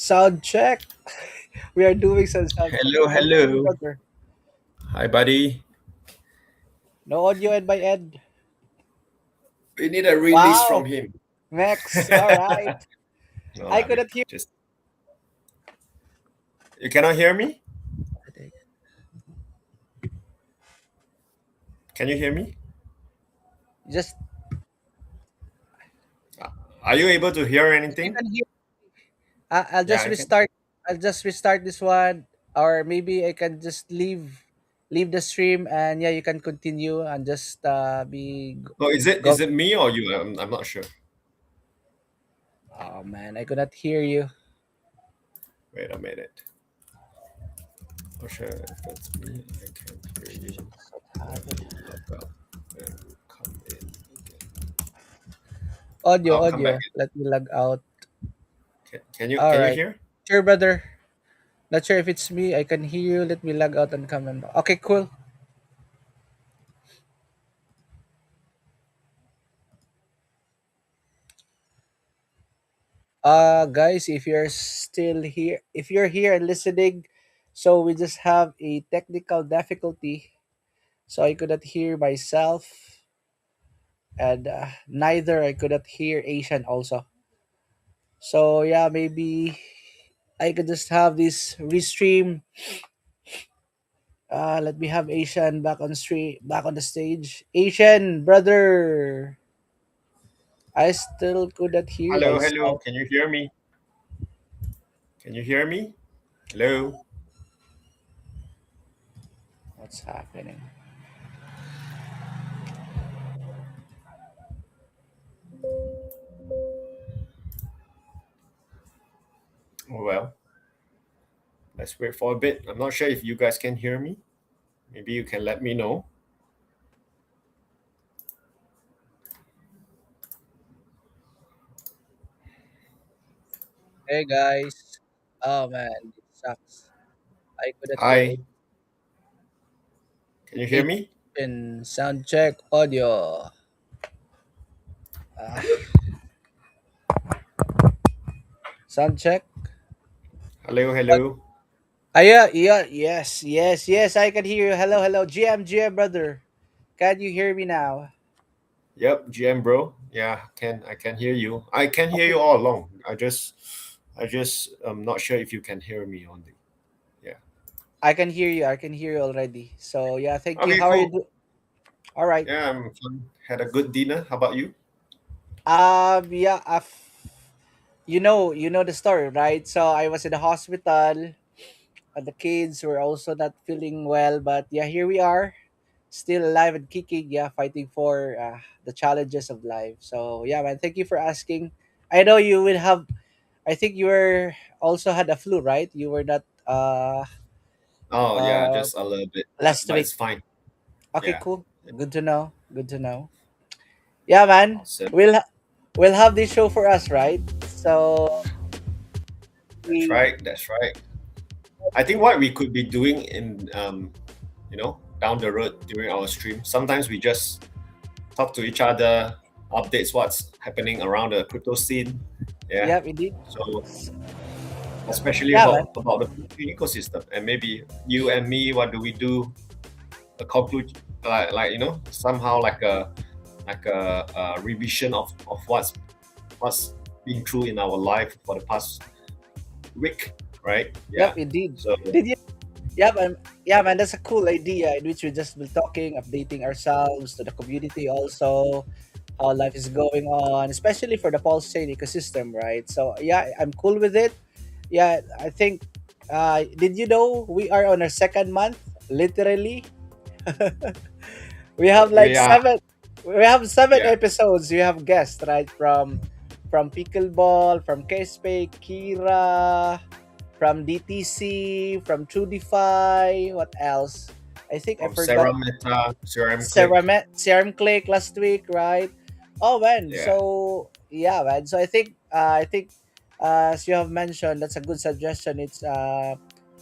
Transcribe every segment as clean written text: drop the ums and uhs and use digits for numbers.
Sound check. We are doing some sound check. Hello, How are you, hello. brother? Hi, buddy. No audio and by Ed. We need a release from Wow, him. Max. All right. No, I I mean, couldn't hear. just you cannot hear me. Can you hear me? Just Uh, Are you able to hear if you anything? can hear. I'll Yeah, just I can. restart. I'll just restart this one, or maybe I can just leave the stream, and yeah, you can continue and just be No, is go. it me or you? I'm not sure. Oh man, I could not hear you. Wait a minute. Not sure if it's me. I can hear you. Let me log out and come in again. Audio, I'll come back audio. in. Let me log out. All Can you right. hear? Sure, brother. Not sure if it's me. I can hear you. Let me log out and come in. Okay, cool. Guys, if you're still here, if you're here and listening, so we just have a technical difficulty, so I could not hear myself, and neither I could not hear Asian also. So yeah, maybe I could just have this restream. Let me have Asian back on street, back on the stage. Asian brother, I still could not hear Hello, hello. myself. Can you hear me? Can you hear me? Hello. What's happening? Oh, well, let's wait for a bit. I'm not sure if you guys can hear me. Maybe you can let me know. Hey guys. Oh man, it sucks. I couldn't hear Hi, can you hear me? Asian sound check audio. Ah, sound check. Hello, What? hello. Yeah, yeah, yes. I can hear you. Hello, hello, GM, brother. Can you hear me now? Yep, GM bro. Yeah, I can hear you. I can hear Okay, you all along. I just I'm not sure if you can hear me on the yeah. I can hear you. I can hear you already. So yeah, thank you. Okay, How are you cool. doing? All right. Yeah, I'm fine. Had a good dinner. How about you? Yeah. You know the story, right? So I was in the hospital. The kids were also not feeling well, but yeah, here we are, still alive and kicking. Yeah, fighting for the challenges of life. So yeah, man, thank you for asking. I know you will have. I think you were also had a flu, right? You were not Oh yeah, uh just a little bit, last but week. it's fine. Okay, Yeah. cool. Good to know. Good to know. Yeah, man. Awesome. We'll have this show for us, right? So That's we right. That's right. I think what we could be doing in down the road during our stream. Sometimes we just talk to each other, updates what's happening around the crypto scene. Yeah. yeah, indeed. So especially Yeah, man. about the Pulsechain ecosystem, and maybe you and me, what do we do? A conclude like somehow like a revision of what's been true in our life for the past week, right? Yep, Yeah. indeed. So Did you yeah, man, that's a cool idea in which we just be talking, updating ourselves to the community also, how life is going on, especially for the Pulsechain ecosystem, right? So yeah, I'm cool with it. Yeah, I think did you know we are on our second month? Literally. We have like we are seven yeah episodes. We have guests, right? From Pickleball, from Kespe, Kira, from DTC, from TrueDeFi, what else? I think I from forgot Serum Meta, Serum Click. Serum Click last week, right? Oh man, Yeah. so yeah, man. So I think as you have mentioned, that's a good suggestion. It's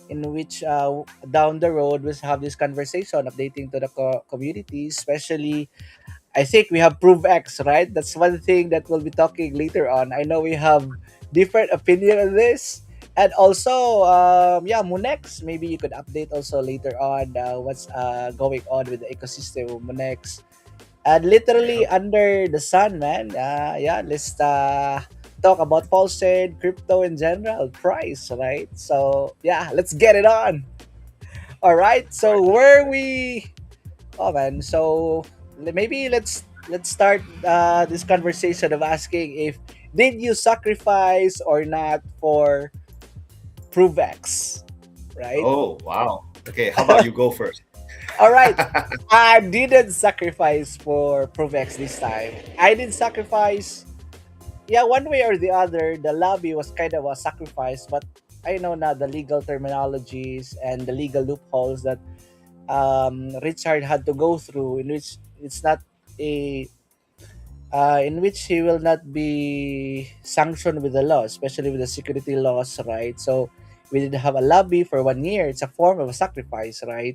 in which down the road we'll have this conversation, updating to the community, especially I think we have ProveX, right? That's one thing that we'll be talking later on. I know we have different opinion on this. And also, yeah, MoonX. Maybe you could update also later on what's going on with the ecosystem of MoonX. And literally Yeah. under the sun, man. Yeah, let's talk about Pulsechain, crypto in general, price, right? So yeah, let's get it on. All right. So Right. where we? Oh man. So maybe let's start this conversation of asking if did you sacrifice or not for ProveX, right? Oh, wow. Okay, how about you go first? All right. I didn't sacrifice for ProveX this time. I did sacrifice, yeah, one way or the other. The lobby was kind of a sacrifice, but I know now the legal terminologies and the legal loopholes that Richard had to go through, in which it's not a in which he will not be sanctioned with the law, especially with the security laws, right? So we did have a lobby for 1 year. It's a form of a sacrifice, right?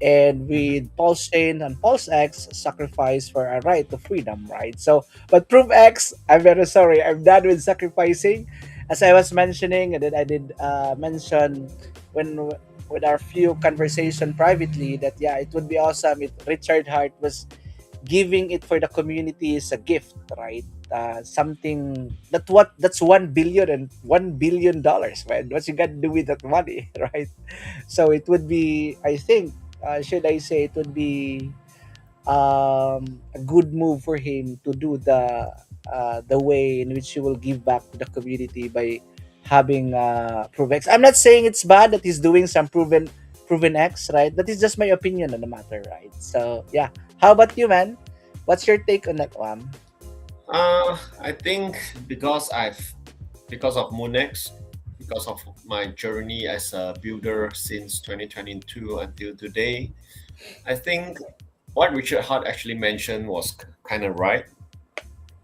And Mhm. with PulseChain and PulseX, sacrifice for our right to freedom, right? So, but ProveX, I'm very sorry, I'm done with sacrificing. As I was mentioning, and then I did mention when with our few conversation privately that yeah, it would be awesome if Richard Hart was giving it for the community is a gift, right? Something that's 1 billion and $1 billion, man. What you got to do with that money, right? So it would be, I think, should I say, it would be a good move for him to do the way in which he will give back to the community by having ProveX. I'm not saying it's bad that he's doing some proven X, right? That is just my opinion on the matter, right? So yeah, how about you, man? What's your take on that one? I think because of MoonX, because of my journey as a builder since 2022 until today, I think what Richard Hart actually mentioned was kind of right.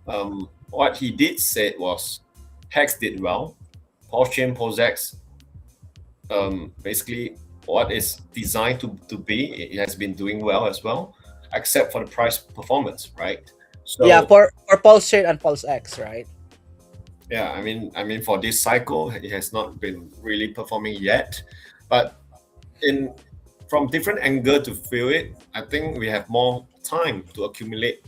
What he did say was Hex did well. Pulsechain Posex, basically what is designed to be, it has been doing well as well, except for the price performance, right? Yeah, So for PulseChain and PulseX, right? yeah, I mean for this cycle, it has not been really performing yet, but in from different angle to feel it, I think we have more time to accumulate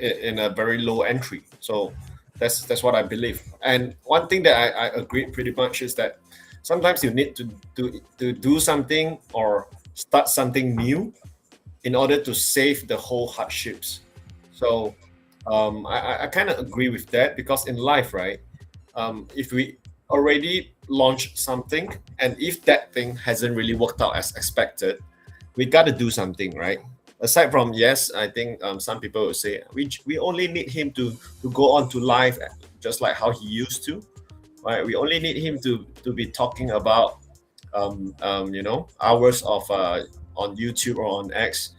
in a very low entry. So that's what I believe. And one thing that I agree pretty much is that sometimes you need to do something or start something new in order to save the whole hardships. So I kind of agree with that because in life, right? If we already launched something and if that thing hasn't really worked out as expected, we got to do something, right? Aside from yes, I think some people will say we only need him to go on to live just like how he used to, right? We only need him to be talking about hours of on YouTube or on X,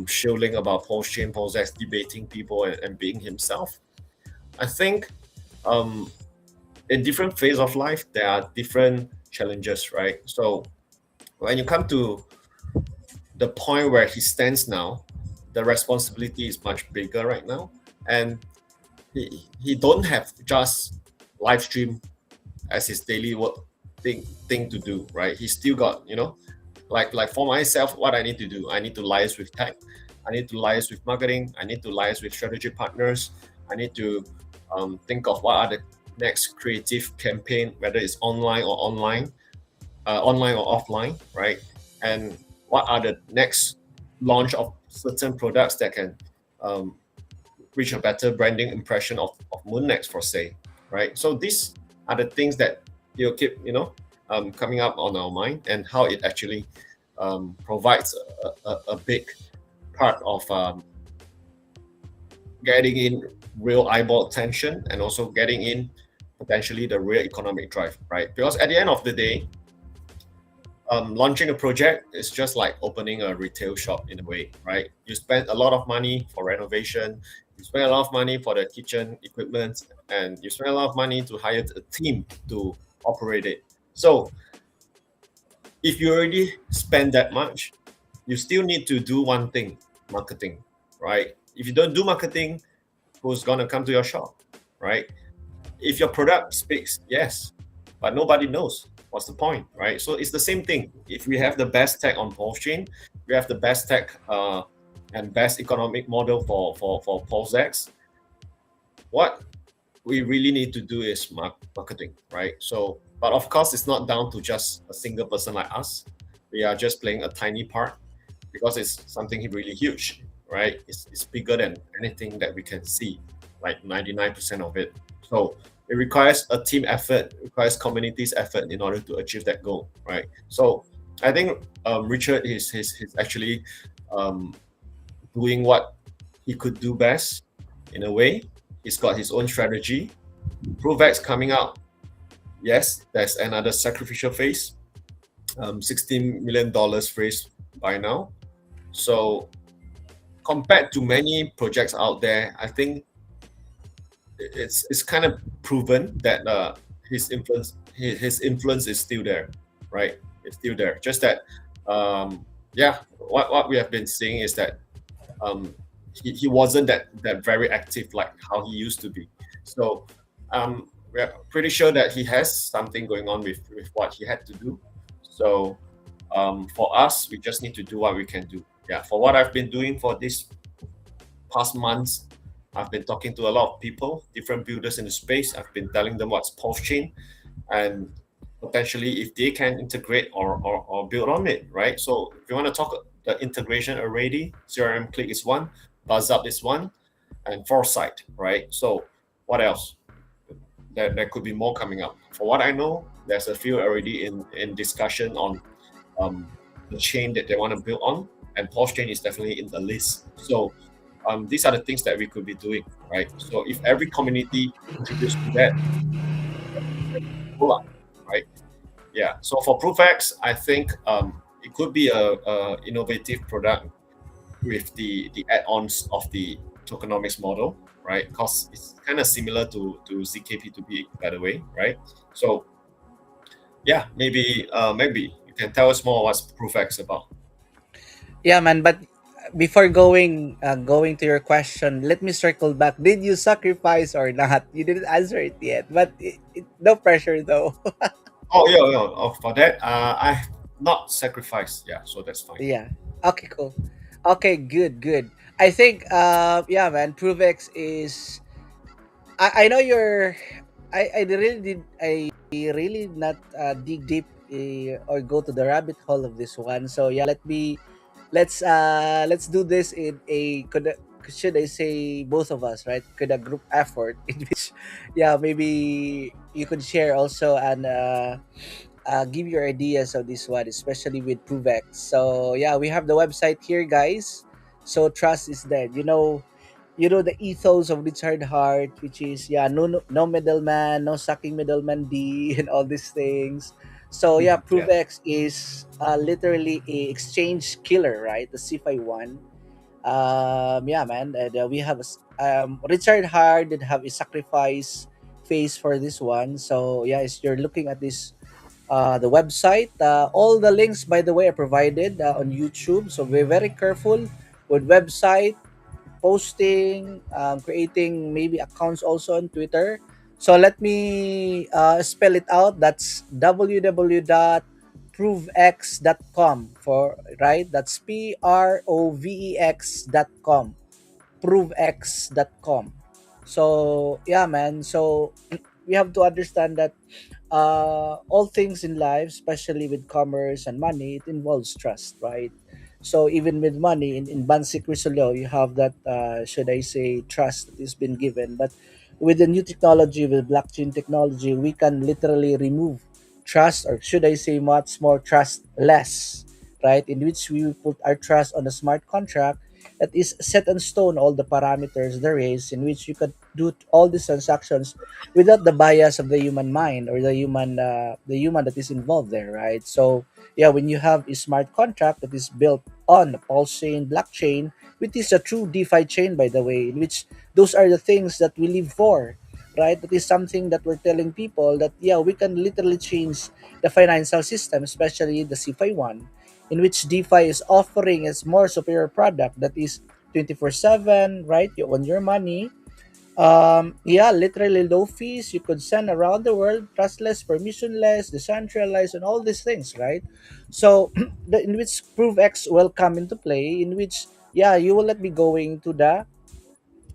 shilling about Pulsechain, PulseX, debating people and being himself. I think um, in different phase of life there are different challenges, right? So when you come to the point where he stands now, the responsibility is much bigger right now, and he don't have just live stream as his daily work thing to do, right? He still got like for myself, what I need to do, I need to liaise with tech, I need to liaise with marketing, I need to liaise with strategy partners, I need to think of what are the next creative campaign, whether it's online or offline, right? And what are the next launch of certain products that can um, reach a better branding impression of MoonX for say, right? So these are the things that you keep, coming up on our mind and how it actually provides a big part of getting in real eyeball attention and also getting in potentially the real economic drive, right? Because at the end of the day, launching a project is just like opening a retail shop in a way, right? You spend a lot of money for renovation, you spend a lot of money for the kitchen equipment, and you spend a lot of money to hire a team to operate it. So if you already spend that much, you still need to do one thing, marketing, right? If you don't do marketing, who's gonna come to your shop, right? If your product speaks, yes, but nobody knows. What's the point, right? So it's the same thing. If we have the best tech on Pulsechain, we have the best tech and best economic model for PulseX. What we really need to do is marketing, right? So, but of course, it's not down to just a single person like us. We are just playing a tiny part because it's something really huge, right? It's bigger than anything that we can see, like 99% of it. So it requires a team effort, requires community's effort in order to achieve that goal, right? So I think Richard is actually um, doing what he could do best in a way. He's got his own strategy. ProveX coming out, yes, there's another sacrificial phase, $16 million raised by now. So compared to many projects out there, I think it's kind of proven that his influence is still there, right? It's still there. Just that, yeah, what we have been seeing is that he wasn't that very active like how he used to be. So we're pretty sure that he has something going on with what he had to do. So for us, we just need to do what we can do. Yeah, for what I've been doing for these past months, I've been talking to a lot of people, different builders in the space. I've been telling them what's Pulsechain and potentially if they can integrate or build on it, right? So if you want to talk the integration already, CRM Click is one, BuzzUp is one, and Foresight, right? So what else? There could be more coming up. For what I know, there's a few already in discussion on the chain that they want to build on, and Pulsechain is definitely in the list. So these are the things that we could be doing, right? So if every community contributes to that, right? Yeah. So for ProveX, I think it could be a innovative product with the add-ons of the tokenomics model, right? Because it's kind of similar to ZKP2B, by the way, right? So yeah, maybe you can tell us more what's ProveX about. Yeah, man. But before going to your question, let me circle back. Did you sacrifice or not? You didn't answer it yet, but no pressure though. Oh yeah, yeah. Oh, for that, I not sacrificed. Yeah, so that's fine. Yeah. Okay, cool. Okay, good, good. I think yeah, man, ProveX is I know you're I really not dig deep or go to the rabbit hole of this one. So yeah, let's do this in a should I say both of us, right? Could a group effort in which yeah, maybe you could share also and give your ideas of this one, especially with ProveX. So yeah, we have the website here, guys. So trust is dead. You know the ethos of Richard Hart, which is yeah, no middleman, no sucking middleman D, and all these things. So yeah, Yeah. ProveX is literally a exchange killer, right? The CFI one. Yeah, man, and we have Richard Hart did have a sacrifice phase for this one. So yeah, as you're looking at this the website. All the links, by the way, are provided on YouTube. So be very careful with website posting, creating maybe accounts also on Twitter. So let me spell it out. That's www.provex.com for right. That's provex.com. Provex.com. So yeah, man. So we have to understand that all things in life, especially with commerce and money, it involves trust, right? So even with money in Bansik Rizolo, you have that, should I say, trust that is been given. But with the new technology, with blockchain technology, we can literally remove trust, or should I say, much more trust less, right? In which we put our trust on a smart contract that is set in stone all the parameters there is, in which you could do all these transactions without the bias of the human mind or the human that is involved there, right? So yeah, when you have a smart contract that is built on the pulse chain blockchain, which is a true DeFi chain, by the way, in which those are the things that we live for, right? That is something that we're telling people that yeah, we can literally change the financial system, especially the CFI one, in which DeFi is offering its more superior product that is 24/7, right? You own your money, Yeah, literally low fees. You could send around the world, trustless, permissionless, decentralized, and all these things, right? So, in which ProveX will come into play, in which, yeah, you will not be going to the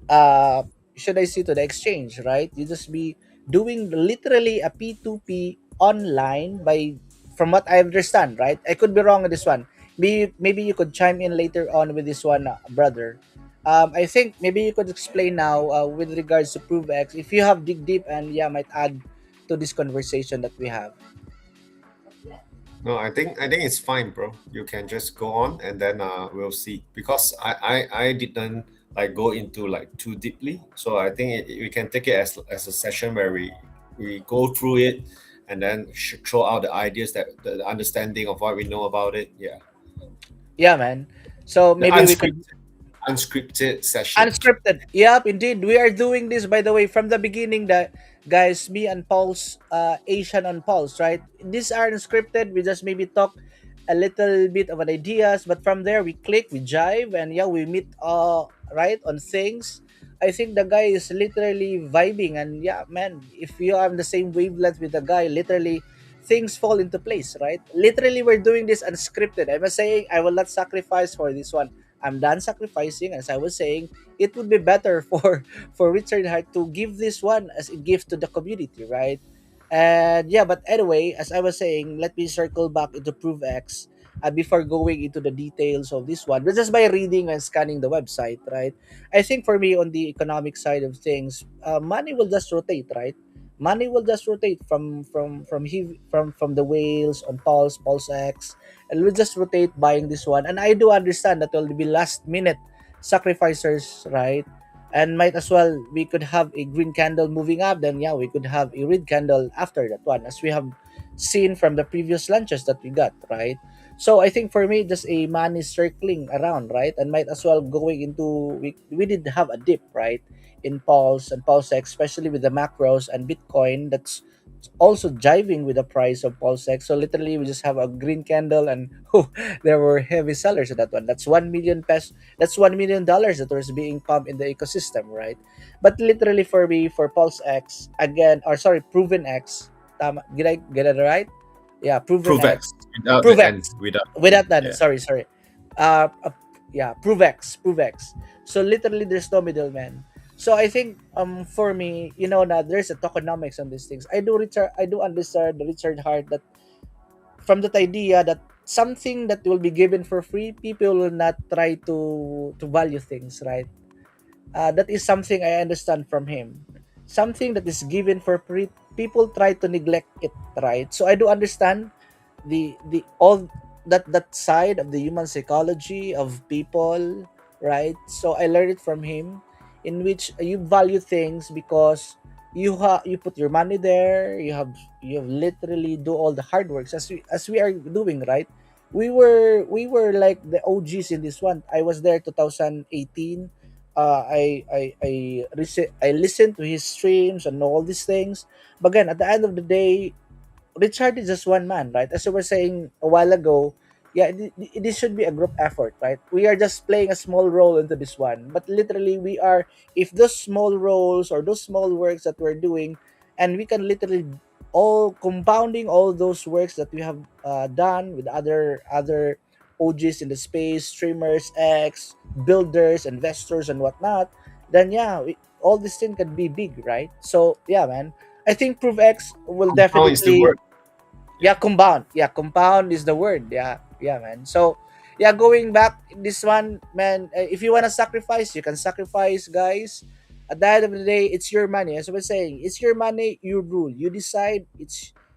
uh should I say, to the exchange, right? You just be doing literally a P2P online by, from what I understand, right? I could be wrong on this one. Maybe you could chime in later on with this one, brother. I think maybe you could explain now, with regards to ProveX, if you have dig deep, and yeah, might add to this conversation that we have. No, I think it's fine, bro. You can just go on and then we'll see. Because I didn't like go into like too deeply. So I think we can take it as a session where we go through it and then throw out the ideas that the understanding of what we know about it. Yeah. Yeah, man. So The maybe we could. unscripted session. Unscripted. Yep, indeed. We are doing this, by the way, from the beginning. That guys, me and Pulse, Asian on Pulse, right? These are unscripted. We just maybe talk a little bit of an ideas, but from there we click, we jive, and yeah, we meet right on things. I think the guy is literally vibing, and yeah, man, if you are on the same wavelength with the guy, literally things fall into place, right? Literally, we're doing this unscripted. I was saying I will not sacrifice for this one. I'm done sacrificing. As I was saying, it would be better for Richard Hart to give this one as a gift to the community, right? And yeah, but anyway, as I was saying, let me circle back into ProveX, before going into the details of this one, but just by reading and scanning the website, right? I think for me, on the economic side of things, money will just rotate, right? Money will just rotate from the whales on PulseX, and we'll just rotate buying this one. And I do understand that will be last minute sacrificers, right? And might as well, we could have a green candle moving up, then yeah, we could have a red candle after that one, as we have seen from the previous launches that we got, right? So I think for me, just a money circling around, right? And might as well going into, we did have a dip, right? In Pulse and PulseX, especially with the macros and Bitcoin, that's also jiving with the price of PulseX. So literally, we just have a green candle, and oh, there were heavy sellers at that one. That's 1 million pesos. That's $1 million that was being pumped in the ecosystem, right? But literally, for me, for PulseX again, or sorry, Proven X. Did I get it right? Yeah, Proven ProveX X. without the ProveX. N, without the N. Without that, Yeah. sorry. Yeah, ProveX. So literally, there's no middleman. So I think, for me, that there's a tokenomics on these things. I do understand the Richard Hart, that from that idea that something that will be given for free, people will not try to value things, right? That is something I understand from him. Something that is given for free, people try to neglect it, right? So I do understand the all that side of the human psychology of people, right? So I learned it from him, in which you value things because you put your money there. You have literally do all the hard works, as we are doing, right? We were like the OGs in this one. I was there 2018. I listened to his streams and all these things. But again, at the end of the day, Richard is just one man, right? As you were saying a while ago, yeah, this should be a group effort, right? We are just playing a small role into this one, but literally we are. If those small roles or those small works that we're doing, and we can literally all compounding all those works that we have done with other OGs in the space, streamers, X, builders, investors, and whatnot, then yeah, all these things can be big, right? So yeah, man, I think ProveX will How is the definitely, word? Yeah. yeah, compound. Yeah, compound is the word. Yeah, man. So yeah, going back this one, man. If you wanna sacrifice, you can sacrifice, guys. At the end of the day, it's your money. As I was saying, it's your money. You rule. You decide.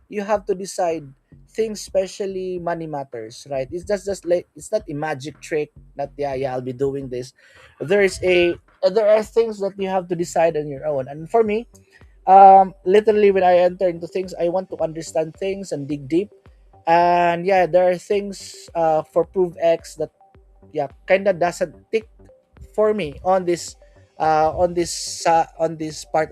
You have to decide things. Especially money matters, right? It's just like, it's not a magic trick. Not, yeah. I'll be doing this. There are things that you have to decide on your own. And for me, literally, when I enter into things, I want to understand things and dig deep. And yeah, there are things for ProveX that, yeah, kind of doesn't tick for me on this part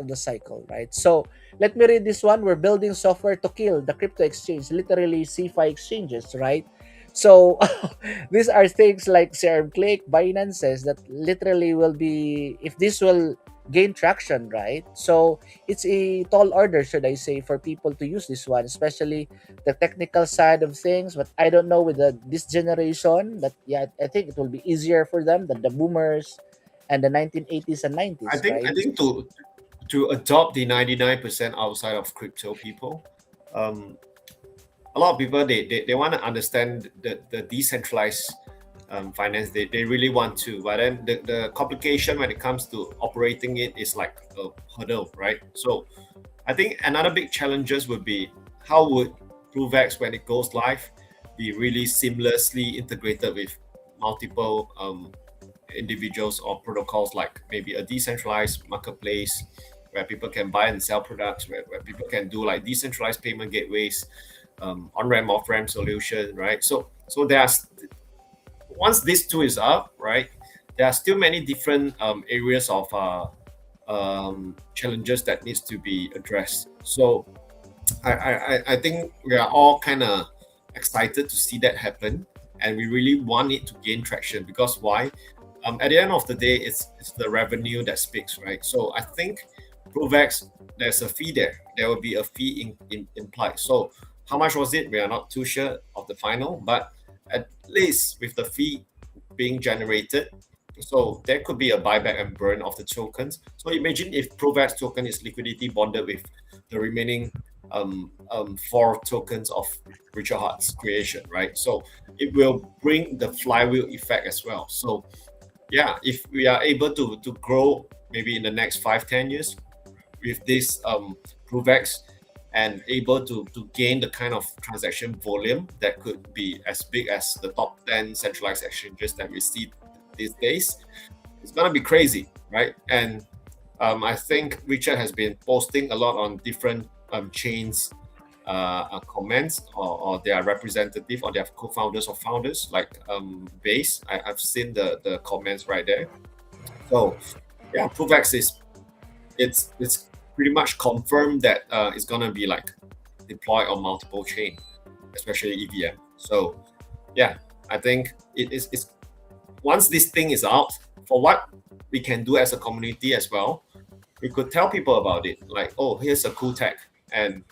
of the cycle, right? So let me read this one. We're building software to kill the crypto exchange, literally CFI exchanges, right? So these are things like Serum Click, Binance says that literally will be, if this will gain traction, right? So it's a tall order, should I say, for people to use this one, especially the technical side of things. But I don't know with this generation, but yeah, I think it will be easier for them than the boomers and the 1980s and I 90s, think right? to adopt the 99% outside of crypto people, um, a lot of people they want to understand the decentralized finance. They really want to, but then the complication when it comes to operating it is like a hurdle, right? So I think another big challenges would be how would ProveX when it goes live be really seamlessly integrated with multiple individuals or protocols, like maybe a decentralized marketplace where people can buy and sell products, where people can do like decentralized payment gateways, on-ramp off-ramp solution, right? So there's, once this tool is up, right, there are still many different areas of challenges that needs to be addressed. So I think we are all kind of excited to see that happen, and we really want it to gain traction because why? At the end of the day, it's the revenue that speaks, right? So I think ProveX, there's a fee there. There will be a fee implied. So how much was it? We are not too sure of the final, but at least with the fee being generated, so there could be a buyback and burn of the tokens. So imagine if ProveX token is liquidity bonded with the remaining four tokens of Richard Hart's creation, right? So it will bring the flywheel effect as well. So yeah, if we are able to grow maybe in the next 5-10 years with this ProveX and able to gain the kind of transaction volume that could be as big as the top 10 centralized exchanges that we see these days, it's gonna be crazy, right? And I think Richard has been posting a lot on different chains comments, or their representative or their co-founders or founders like Base. I've seen the comments right there. So yeah, ProveX is it's pretty much confirmed that it's gonna be like deployed on multiple chain, especially EVM. So yeah, I think it's once this thing is out, for what we can do as a community as well, we could tell people about it. Like, oh, here's a cool tech, and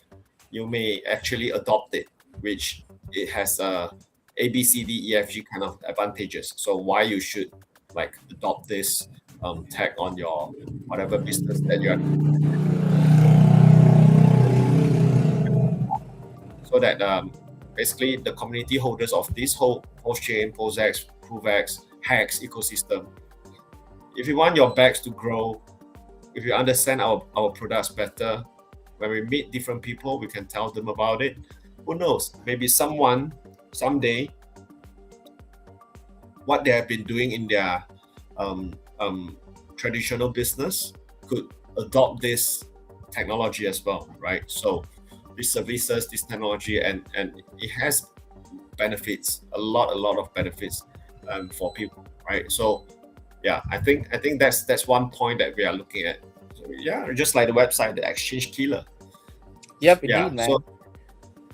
you may actually adopt it, which it has A B C D E F G kind of advantages. So why you should like adopt this tech on your whatever business that you are, so that basically the community holders of this whole Pulsechain, PulseX, ProveX, Hex ecosystem, if you want your bags to grow, if you understand our products better, when we meet different people, we can tell them about it. Who knows? Maybe someone someday, what they have been doing in their um, traditional business could adopt this technology as well, right? So this services, this technology, and it has benefits, a lot of benefits for people, right? So yeah, I think that's one point that we are looking at. So, yeah, just like the website, the exchange killer. Yep, Yeah. indeed, So man.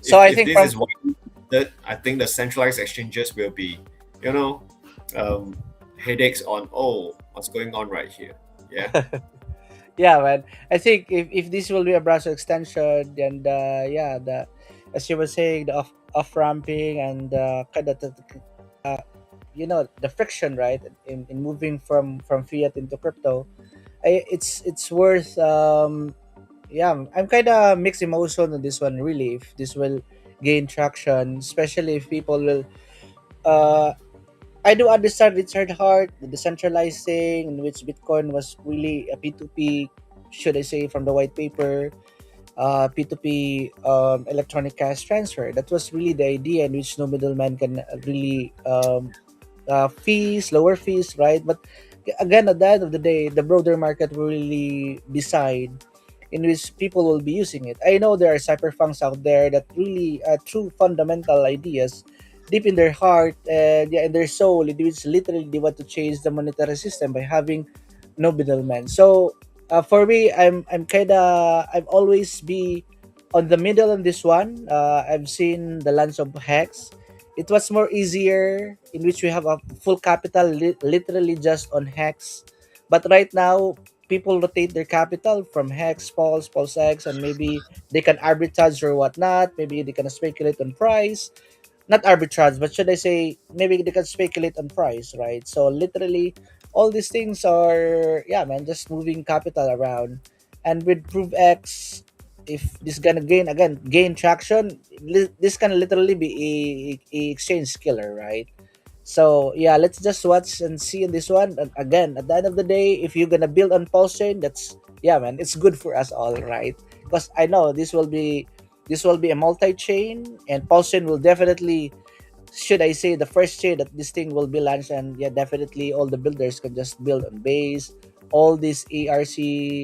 So I if think this from is what that, I think the centralized exchanges will be, you know, um, headaches on, oh, what's going on right here. Yeah. yeah, man. I think if this will be a browser extension, then yeah, the as you were saying, the off ramping and kind of the friction, right, in moving from fiat into crypto, it's worth yeah, I'm kind of mixed emotion on this one, really, if this will gain traction, especially if people will uh I do understand Richard Hart, the decentralizing, in which Bitcoin was really a P2P, should I say, from the white paper, P2P electronic cash transfer. That was really the idea in which no middleman can really fees, lower fees, right? But again, at the end of the day, the broader market will really decide in which people will be using it. I know there are cypherpunks out there that really true fundamental ideas deep in their heart and yeah, in their soul, in which literally they want to change the monetary system by having no middleman. So for me, I'm kind of I've always be on the middle on this one. I've seen the launch of Hex. It was more easier in which we have a full capital literally just on Hex. But right now, people rotate their capital from Hex, Pulse, PulseX, and maybe they can arbitrage or whatnot. Maybe they can speculate on price, not arbitrage, but should I say maybe they can speculate on price, right? So literally, all these things are, yeah, man, just moving capital around. And with ProveX, if this gonna gain traction, this can literally be a exchange killer, right? So yeah, let's just watch and see in this one. And again, at the end of the day, if you're gonna build on Pulse Chain, that's, yeah, man, it's good for us all, right? Because I know this will be a multi-chain, and Pulse Chain will definitely, should I say, the first chain that this thing will be launched. And yeah, definitely all the builders can just build on base, all these ARC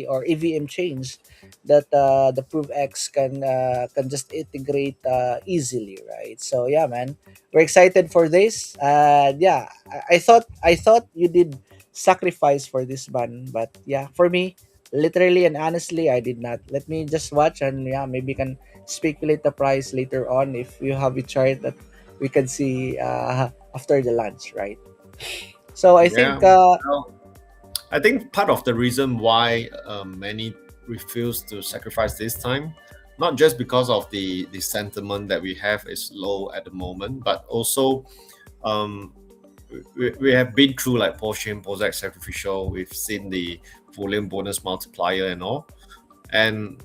or EVM chains that the ProveX can just integrate easily, right? So yeah, man, we're excited for this. Yeah, I thought you did sacrifice for this one, but yeah, for me, literally and honestly, I did not. Let me just watch, and yeah, maybe can speculate the price later on if you have a chart that we can see after the lunch, right? So I think, Yeah. Well, I think part of the reason why many refuse to sacrifice this time, not just because of the sentiment that we have is low at the moment, but also um, we have been through like Porsche, Posac Sacrificial. We've seen the volume bonus multiplier and all, and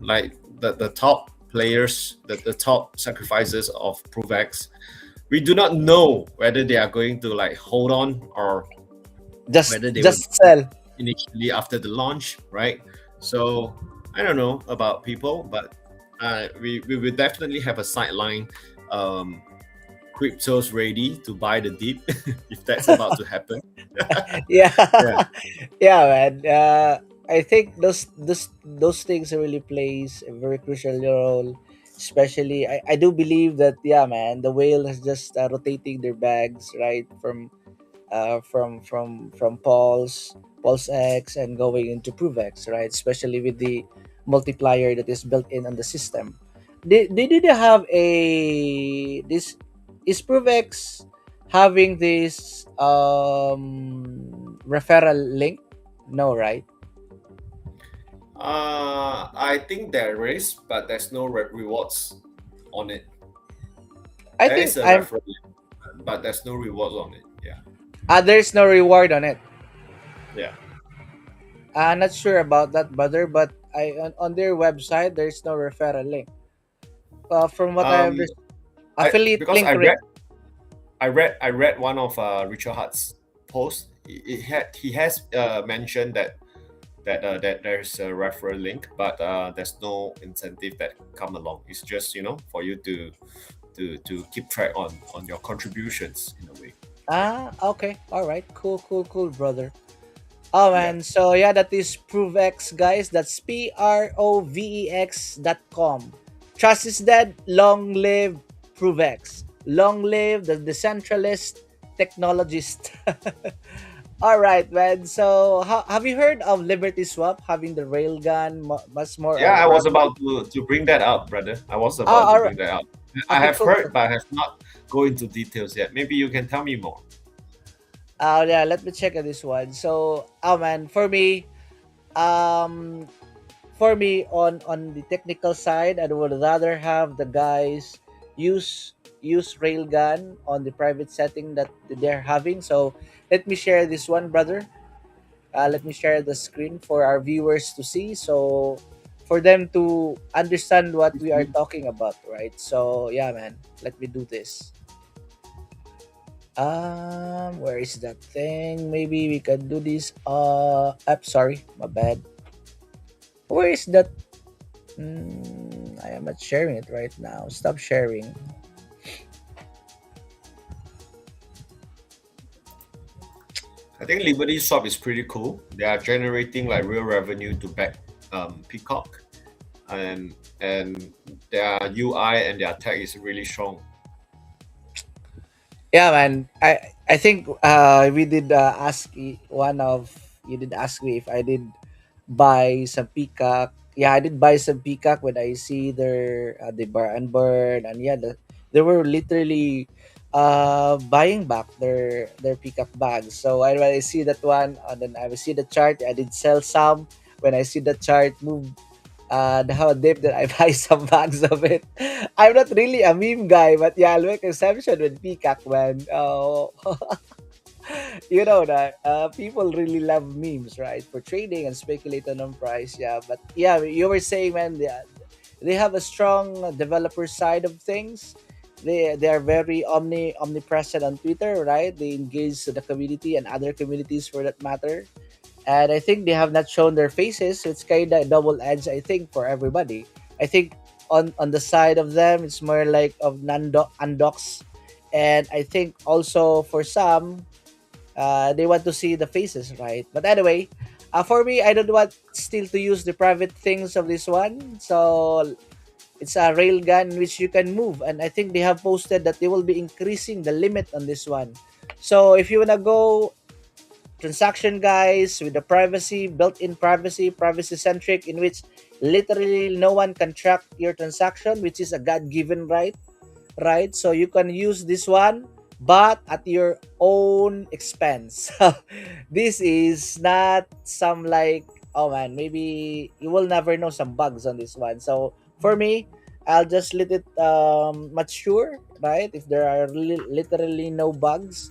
like the top players, the top sacrifices of ProveX, we do not know whether they are going to like hold on or just whether they will just sell. initially after the launch, right? So I don't know about people, but we will definitely have a sideline um, cryptos ready to buy the dip if that's about to happen. Yeah, Yeah, yeah, man. I think those things really plays a very crucial role. Especially, I do believe that, yeah, man, the whale is just rotating their bags, right, from Pulse X and going into ProveX, right? Especially with the multiplier that is built in on the system. Did they have a this is ProveX having this referral link? No, right? I think there is, but there's no rewards on it. I There think is a I'm referral, but there's no rewards on it. Yeah, there's no reward on it. yeah. I'm not sure about that, brother, but on their website there's no referral link. From what I Um, understand, I affiliate because link. I read one of Richard Hart's posts. He has mentioned that there's a referral link, but there's no incentive that come along. It's just for you to keep track on your contributions in a way. Ah, okay. All right. Cool, cool, cool, brother. Oh, Yeah. man. So, yeah, that is ProveX, guys. That's PROVEX.com. Trust is dead. Long live ProveX. Long live the decentralist technologist. All right, man. So, have you heard of LibertySwap having the railgun, much more Yeah, on I was private? about to bring that up, brother. I was Ah, about to all right. bring that up. I Okay, have cool, heard, cool. but I have not go into details yet. Maybe you can tell me more. Yeah, let me check on this one. So, oh, man, um, on the technical side, I would rather have the guys use railgun on the private setting that they're having. So let me share this one, brother. Let me share the screen for our viewers to see, so for them to understand what we are talking about, right? So yeah, man, let me do this. Where is that thing? Maybe we can do this app. Sorry, my bad. Where is that? I am not sharing it right now. Stop sharing. I think Liberty Swap is pretty cool. They are generating like real revenue to back Peacock, and their UI and their tech is really strong. Yeah, man. I think we did ask one of you did ask me if I did buy some peacock. Yeah, I did buy some peacock when I see their the bar and burn, and yeah, they were literally buying back their peacock bags. So when I see that one, then I will see the chart. I did sell some. When I see the chart move, how deep that I buy some bags of it. I'm not really a meme guy, but yeah, I'll make exception with peacock, man. Oh, you know that people really love memes, right? For trading and speculating on price. Yeah, but yeah, you were saying, man, they have a strong developer side of things. They are very omnipresent on Twitter, right? They engage the community and other communities for that matter. And I think they have not shown their faces. So it's kind of double edged, I think, for everybody. I think on the side of them, it's more like of undocs, and I think also for some, they want to see the faces, right? But anyway, for me, I don't want still to use the private things of this one. So it's a railgun which you can move, and I think they have posted that they will be increasing the limit on this one. So if you wanna go transaction guys with the privacy, built-in privacy, privacy centric, in which literally no one can track your transaction, which is a God-given right? So you can use this one, but at your own expense. This is not some like, oh man, maybe you will never know some bugs on this one. So for me, I'll just let it mature, right? If there are literally no bugs.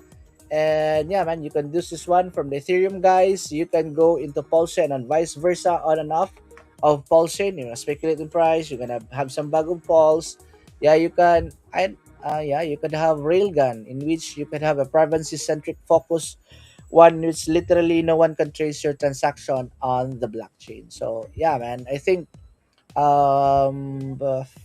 And yeah, man, you can use this one from the Ethereum guys. You can go into Pulsechain and vice versa, on and off of Pulsechain. You know, speculate in price. You're gonna have some bug of Pulse. Yeah, you can. Yeah, you could have railgun, in which you could have a privacy centric focus, one which literally no one can trace your transaction on the blockchain. So yeah, man, I think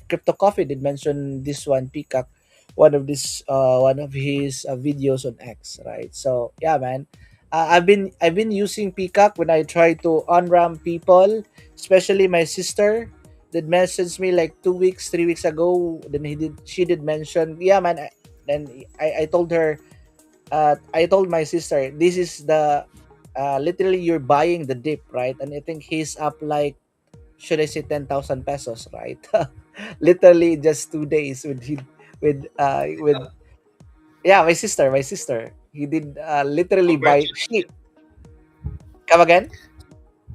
Crypto Coffee did mention this one, Peacock, one of his videos on X, right? So yeah, man, I've been using Peacock when I try to on-ramp people, especially my sister did message me like 2 weeks 3 weeks ago. Then she did mention, yeah, man. Then I told her, I told my sister, this is the literally you're buying the dip, right? And I think he's up like, should I say, 10,000 pesos, right? Literally just 2 days with yeah, my sister. He did literally buy. Congratulations. She come again.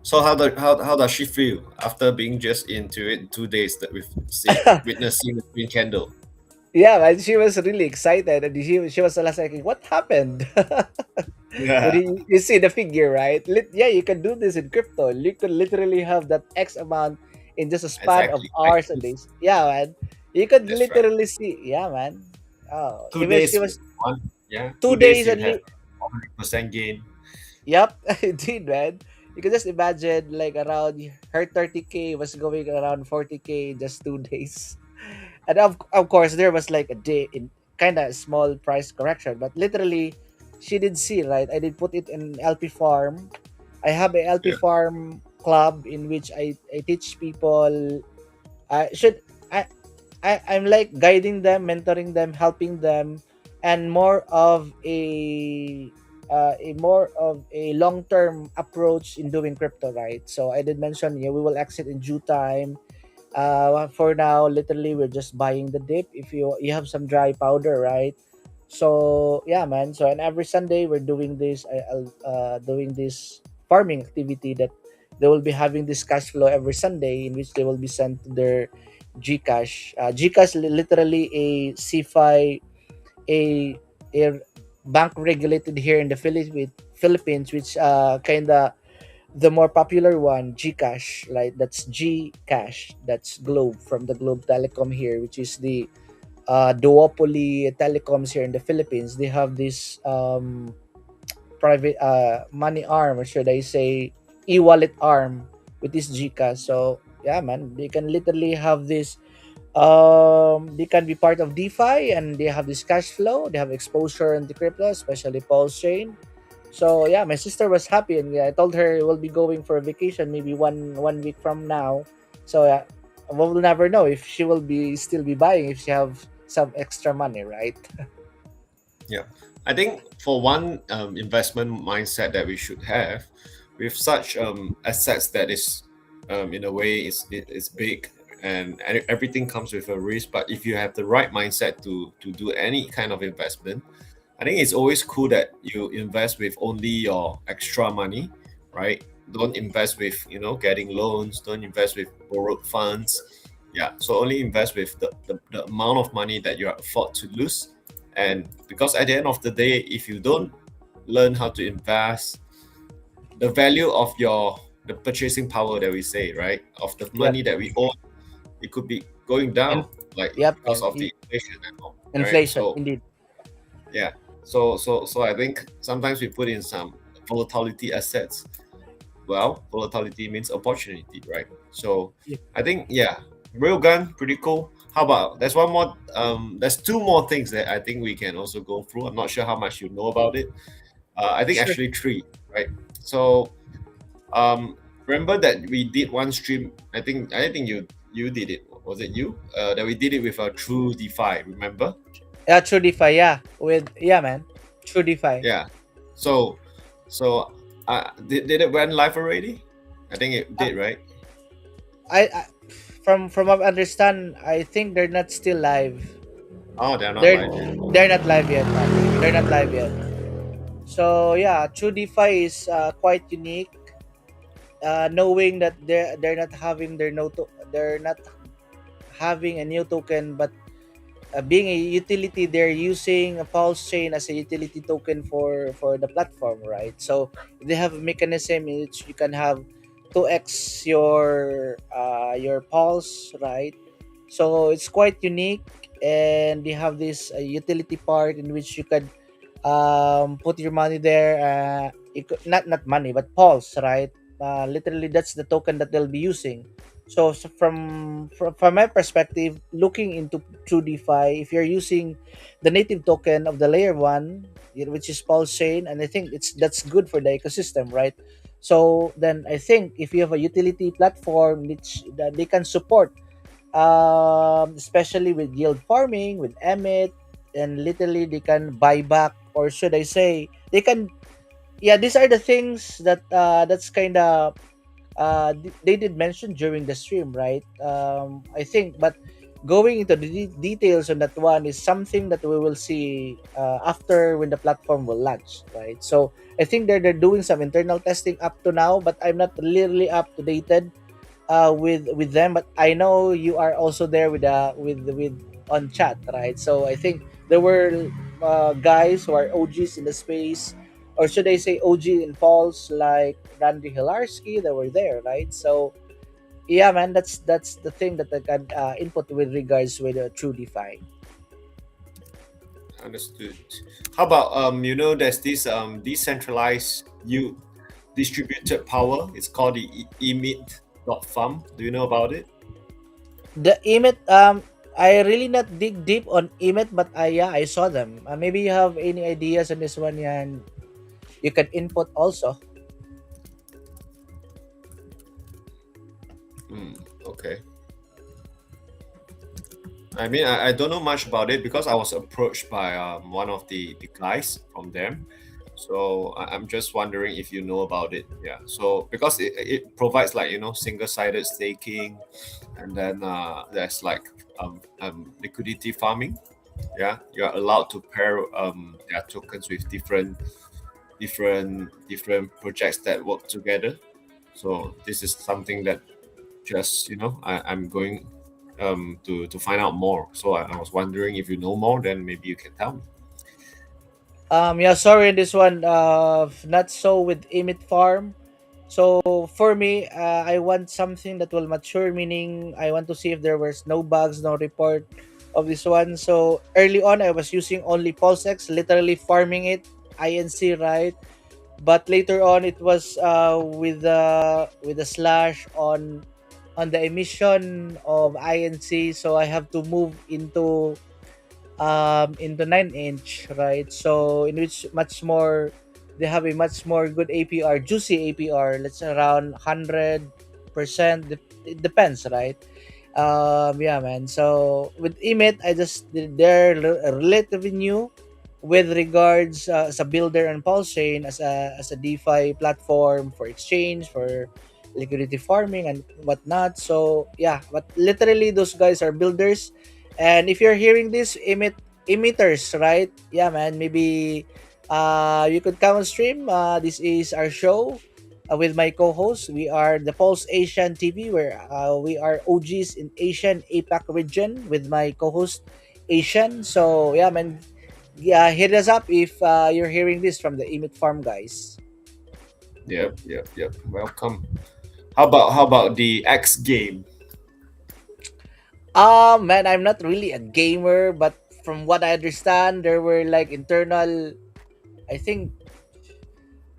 So how does she feel after being just into it 2 days that we've witnessing the green candle? Yeah, man, she was really excited, and she was last like, "What happened?" When Yeah, you see the figure, right? Yeah, you can do this in crypto. You could literally have that X amount in just a span of exactly. Like hours and days. Yeah, man, you could that's right. literally see. Yeah, man. Oh, Two even she days, was one, yeah, two 2 days days you and have 100% gain. yep, it did, man. You can just imagine like around her 30K was going around 40K in just 2 days. And of course there was like a day in kind of small price correction, but literally she did see, right? I did put it in LP farm. I have a LP Yeah, farm club in which I teach people. I should I'm like guiding them, mentoring them, helping them, and more of a more of a long term approach in doing crypto, right? So I did mention, yeah, we will exit in due time. For now, literally, we're just buying the dip. If you have some dry powder, right? So yeah, man. So and every Sunday we're doing this. I'll doing this farming activity that they will be having this cash flow every Sunday, in which they will be sent to their Gcash. Gcash literally a CFI, a a bank regulated here in the Philippines, which kind of the more popular one, Gcash, right? That's Gcash. That's Globe, from the Globe Telecom here, which is the duopoly telecoms here in the Philippines. They have this private money arm, or should I say e-wallet arm, with this Gcash. So yeah, man, they can literally have this, they can be part of DeFi, and they have this cash flow, they have exposure into crypto, especially Pulse chain. So yeah, my sister was happy, and yeah, I told her we'll be going for a vacation maybe one week from now. So yeah, we'll never know if she will be still be buying if she have some extra money, right? yeah. I think for one investment mindset that we should have with such assets that is in a way is big and everything comes with a risk. But if you have the right mindset to do any kind of investment, I think it's always cool that you invest with only your extra money, right? Don't invest with getting loans. Don't invest with borrowed funds. Yeah, so only invest with the amount of money that you are afford to lose. And because at the end of the day, if you don't learn how to invest, the value of the purchasing power that we say, right, of the Yep. money that we own, it could be going And down, like yep, because and of the inflation and all, right? inflation So indeed. yeah, so I think sometimes we put in some volatility assets. Well, volatility means opportunity, right? So Yep. I think, yeah, real gun pretty cool. How about there's one more, there's two more things that I think we can also go through. I'm not sure how much you know about it. I think Sure. actually three, right? So um remember that we did one stream. I think you did it. Was it you? That we did it with a true DeFi. Remember? Yeah, true DeFi. Yeah, with yeah, man, true DeFi. Yeah. So so did it went live already? I think it Uh, did, right? I from what I understand, I think they're not still live. Oh, they're not They're live yet. they're not live yet. Actually. They're not live yet. So yeah, true DeFi is quite unique. Knowing that they're not having their they're not having a new token, but being a utility, they're using a pulse chain as a utility token for the platform, right? So they have a mechanism in which you can have 2x your pulse, right? So it's quite unique, and they have this utility part in which you can put your money there. Not money, but pulse, right? Literally, that's the token that they'll be using. So from my perspective, looking into true DeFi, if you're using the native token of the layer one, which is Pulse Chain, and I think that's good for the ecosystem, right? So then I think if you have a utility platform which that they can support, especially with yield farming, with Emmet, and literally they can buy back, or should I say, they can. Yeah, these are the things that that's kind of they did mention during the stream, right? I think, but going into the details on that one is something that we will see after when the platform will launch, right? So I think they're doing some internal testing up to now, but I'm not really up to dated with them. But I know you are also there with on chat, right? So I think there were guys who are OGs in the space, or should I say OG in Pulse, like Randy Hilarski, that were there, right? So yeah, man, that's the thing that I can input with regards with true DeFi. Understood. How about there's this decentralized distributed power. It's called the emit.farm. Do you know about it? The Emmet, I really not dig deep on Emmet, but yeah, I saw them. Maybe you have any ideas on this one, yeah, and you can input also. Hmm. Okay. I mean, I don't know much about it because I was approached by one of the guys from them. So I'm just wondering if you know about it. Yeah. So because it provides like single-sided staking, and then there's like liquidity farming. Yeah, you are allowed to pair their tokens with different projects that work together. So this is something that just I'm going to find out more. So I was wondering if you know more, then maybe you can tell me. Yeah, sorry, this one, not so with Emmet Farm. So for me, I want something that will mature, meaning I want to see if there was no bugs, no report of this one. So early on, I was using only PulseX, literally farming it, INC, right? But later on, it was with the slash on the emission of INC. So I have to move into 9 inch, right? So in which much more they have a much more good APR, juicy APR. Let's say around 100%. It depends, right? Yeah, man. So with Emit, I just they're relatively new with regards as a builder and pulse chain as a DeFi platform for exchange, for liquidity farming and whatnot. So yeah, but literally those guys are builders. And if you're hearing this, emitters, right? Yeah, man. Maybe you could come on stream. This is our show with my co-host. We are the Pulse Asian TV, where we are OGs in Asian APAC region with my co-host Asian. So yeah, man. Yeah, hit us up if you're hearing this from the Emit Farm guys. Yep, yep, yep. Welcome. How about the X game? Man, I'm not really a gamer, but from what I understand, there were like internal. I think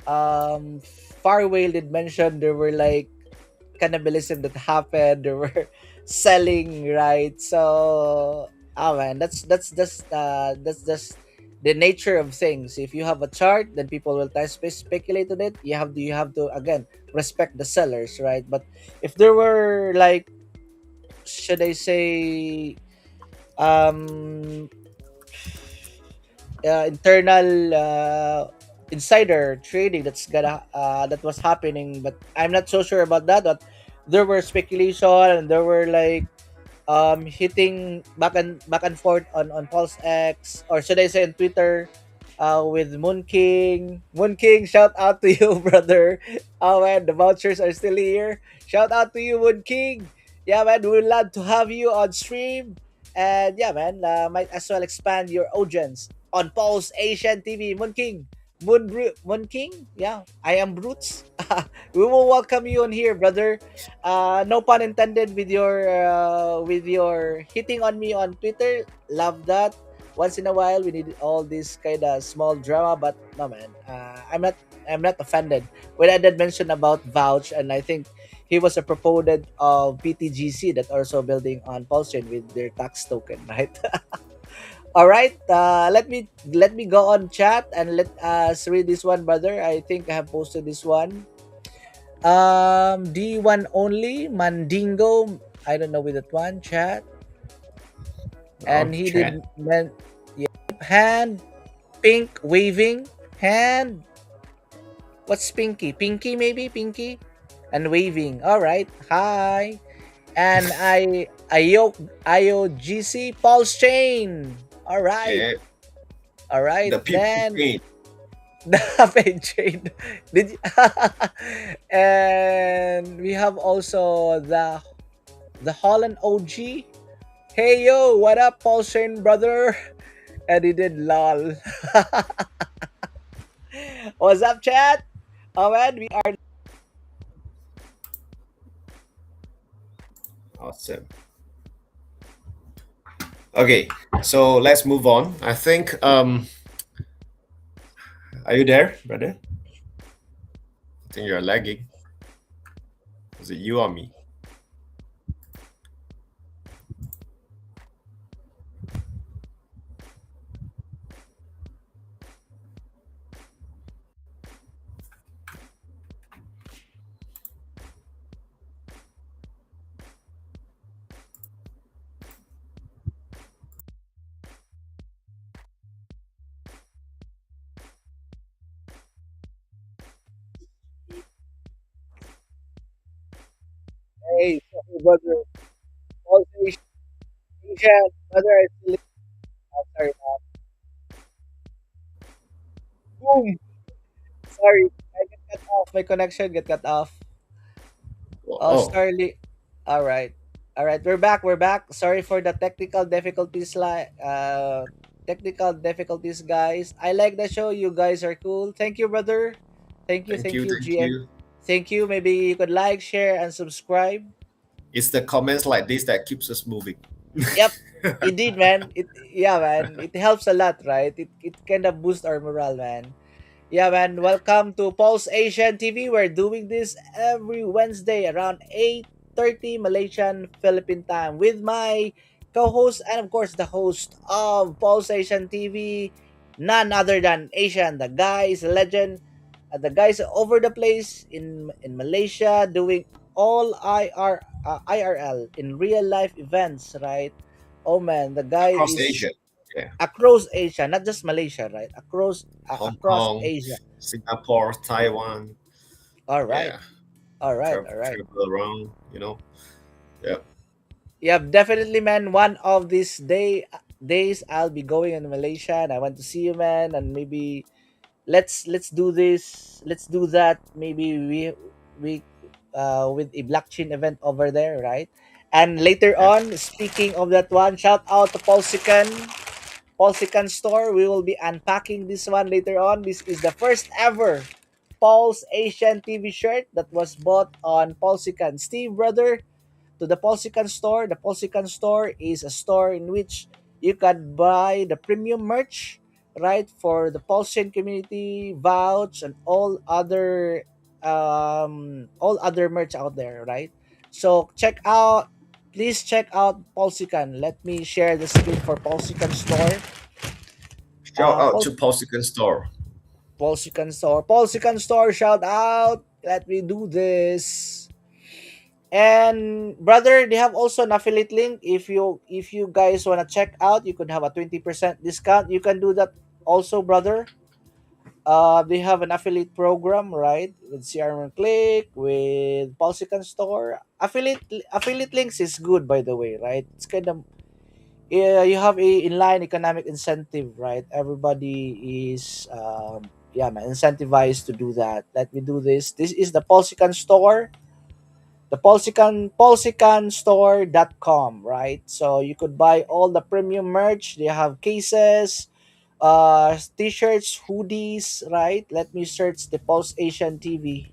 Farwell did mention there were like cannibalism that happened. There were selling, right? So, man, that's just the nature of things. If you have a chart, then people will try to speculate on it. You have to again respect the sellers, right? But if there were like, should I say, um internal insider trading that was happening, but I'm not so sure about that. But there were speculation, and there were like hitting back and forth on Pulse X, or should I say on Twitter, with Moon King, shout out to you, brother. Oh man, the vouchers are still here. Shout out to you, Moon King. Yeah, man, we'd love to have you on stream. And yeah, man, might as well expand your audience on Pulse Asian TV. Moon King, Moon King. Yeah, I am Brutes. We will welcome you on here, brother. No pun intended with your hitting on me on Twitter. Love that. Once in a while, we need all this kind of small drama, but no, man. I'm not offended. When I did mention about Vouch, and I think he was a proponent of PTGC that also building on Pulsechain with their tax token, right? All right. Let me go on chat and let us read this one, brother. I think I have posted this one. D1 only, Mandingo. I don't know with that one, chat. Oh, And he chat. did yeah, hand, pink, waving, hand. What's pinky? Pinky, maybe? Pinky? And waving. All right. Hi. And IOGC Pulse Chain. All right. Yeah, All right. the people Then chain. the page chain. Did you, and we have also the Holland OG. Hey yo, what up, Paul Shane brother? And he did lol. What's up, chat? Oh man, we are Awesome. Okay, so let's move on. I think are you there, brother? I think you're lagging. Is it you or me? hey, sorry, brother. Paul Asian brother. I still sorry, boom. Sorry, I get cut off. My connection get cut off. Oh, Oh, oh, Starly. All right. All right. We're back. We're back. Sorry for the technical difficulties, guys. I like the show. You guys are cool. Thank you, brother. thank Thank you, you, thank GM. you. Thank you. Maybe you could like, share, and subscribe. It's the comments like this that keeps us moving. Yep. Indeed, man. Yeah, man. It helps a lot, right? It kind of boosts our morale, man. Yeah, man. Welcome to Pulse Asian TV. We're doing this every Wednesday around 8:30 Malaysian Philippine time with my co-host and of course the host of Pulse Asian TV, none other than Asian, the guys legend, the guys over the place in Malaysia doing all IRL in real life events, right? Oh man, the guy Across is Asia. Yeah. across Asia, not just Malaysia, right? Across Hong across Kong, Asia. Singapore, Taiwan. All right. Yeah. All right, travel all right. travel around. Yeah. Yeah, definitely, man. One of these days, I'll be going in Malaysia, and I want to see you, man. And maybe let's do this. Let's do that. Maybe we with a blockchain event over there, right? And later Yeah. on, speaking of that one, shout out to Pulsechain store. We will be unpacking this one later on. This is the first ever Pulse Asian TV shirt that was bought on Pulsechain. Steve, brother, to the Pulsechain store. The Pulsechain store is a store in which you can buy the premium merch, right, for the Pulsechain community, vouch, and all other merch out there, right? So please check out Pulsechain. Let me share the screen for Pulsechain store. Shout out to Pulse Pulsechain Store. Pulsechain store. Pulsechain store, shout out. Let me do this. And brother, they have also an affiliate link. If you guys wanna check out, you could have a 20% discount. You can do that also, brother. They have an affiliate program, right? With CRM Click, with Pulsican Store. Affiliate links is good, by the way, right? It's kind of, yeah, you have a inline economic incentive, right? Everybody is yeah, man, incentivized to do that. Let me do this. This is the Pulsican Store, the pulsicanstore.com, right? So you could buy all the premium merch. They have cases, t-shirts, hoodies, right? Let me search the Pulse Asian TV.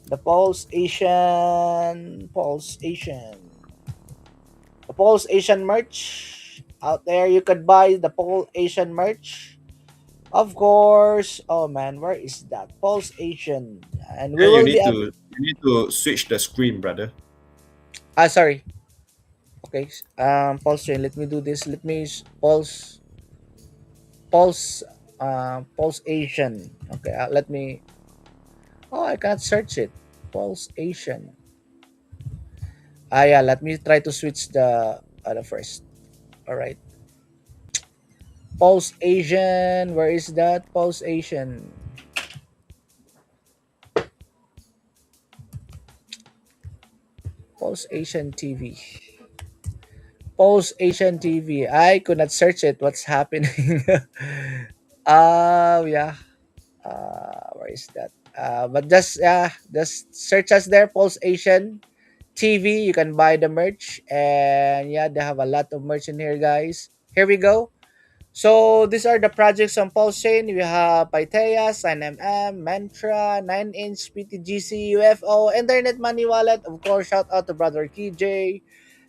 The Pulse Asian merch out there. You could buy the Pulse Asian merch. Of course. Oh man, where is that? Pulse Asian. And Yeah, we will be you need to switch the screen, brother. sorry. Okay. Pulse chain. Let me do this. Let me pulse pulse Asian. Okay. Let me. Oh, I cannot search it. Pulse Asian. Yeah. Let me try to switch the first. All right. Pulse Asian. Where is that? Pulse Asian. Pulse Asian TV. Pulse Asian TV. I could not search it. What's happening? Yeah. Where is that? But just search us there, Pulse Asian TV. You can buy the merch, and yeah, they have a lot of merch in here, guys. Here we go. So these are the projects on Pulse Chain. We have Paitea, SignMM, Mantra, 9-inch PTGC, UFO, Internet Money Wallet. Of course, shout out to brother KJ,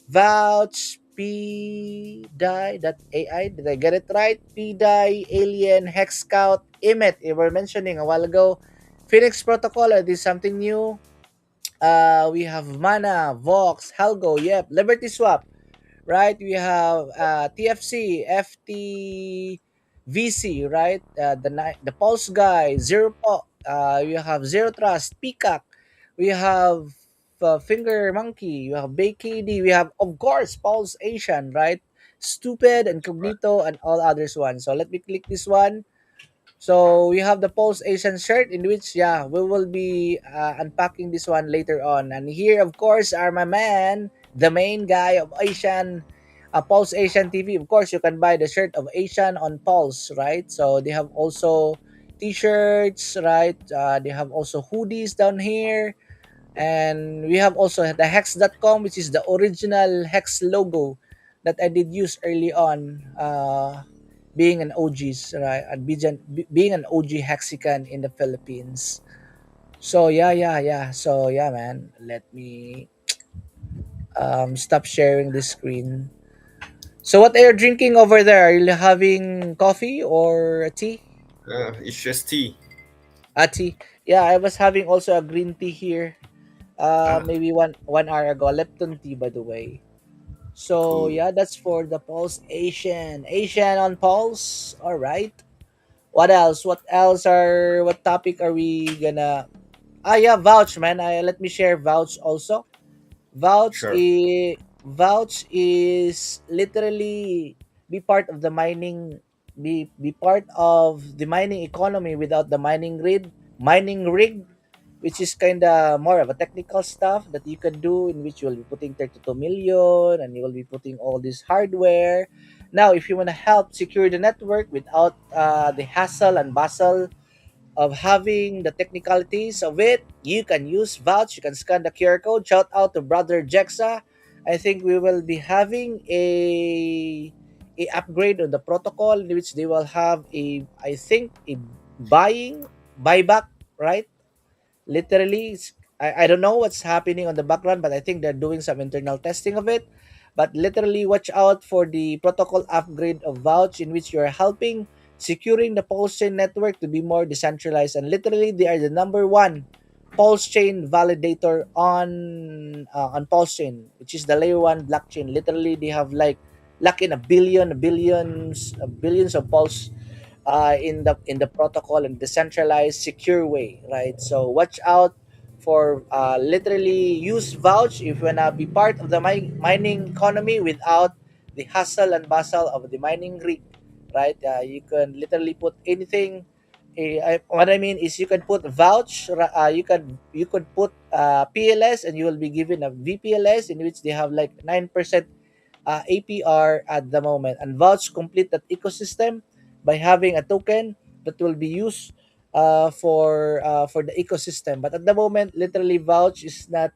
Vouch, AI. Did I get it right? PDI, Alien, Hex Scout, Emmet. You were mentioning a while ago. Phoenix Protocol. This is something new. We have Mana, Vox, Helgo, yep, LibertySwap, right? We have TFC, FTVC, right? The Pulse Guy, you have Zero Trust, Peacock. We have Finger Monkey. We have BKD. We have, of course, Pulse Asian, right? Stupid, Right. Incognito, and all others one. So let me click this one. So we have the Pulse Asian shirt, in which, yeah, we will be unpacking this one later on. And here, of course, are my man, the main guy of Pulse Asian TV. Of course, you can buy the shirt of Asian on Pulse, right? So they have also t-shirts, right? They have also hoodies down here. And we have also the hex.com, which is the original hex logo that I did use early on, being an OGs, right? And being an OG Hexican in the Philippines. So yeah. So yeah, man. Let me stop sharing this screen. So what are you drinking over there? Are you having coffee or a tea? It's just tea. A tea. Yeah, I was having also a green tea here. Ah, Maybe one hour ago. Lepton tea, by the way. So cool. yeah, that's for the Pulse Asian on Pulse. All right. What else? What topic are we gonna? Yeah, vouch, man. Let me share vouch also. Sure. Vouch is literally be part of the mining, be part of the mining economy without the mining rig, which is kind of more of a technical stuff that you can do, in which you will be putting 32 million and you will be putting all this hardware. Now, if you want to help secure the network without the hassle and bustle of having the technicalities of it, you can use Vouch. You can scan the QR code. Shout out to brother Jexa. I think we will be having a upgrade on the protocol, in which they will have a, I think, a buyback, right? Literally, I don't know what's happening on the background, but I think they're doing some internal testing of it. But literally, watch out for the protocol upgrade of Vouch, in which you're helping securing the pulse chain network to be more decentralized. And literally, they are the number one pulse chain validator on pulse chain, which is the layer one blockchain. Literally, they have like in billions of pulse in the protocol and decentralized secure way, right? So watch out for literally use Vouch if you wanna be part of the mining economy without the hustle and bustle of the mining rig, right? You can literally put anything. What I mean is you can put Vouch. You could put PLS, and you will be given a VPLS, in which they have like 9% APR at the moment, and Vouch complete that ecosystem by having a token that will be used for the ecosystem. But at the moment, literally, Vouch is not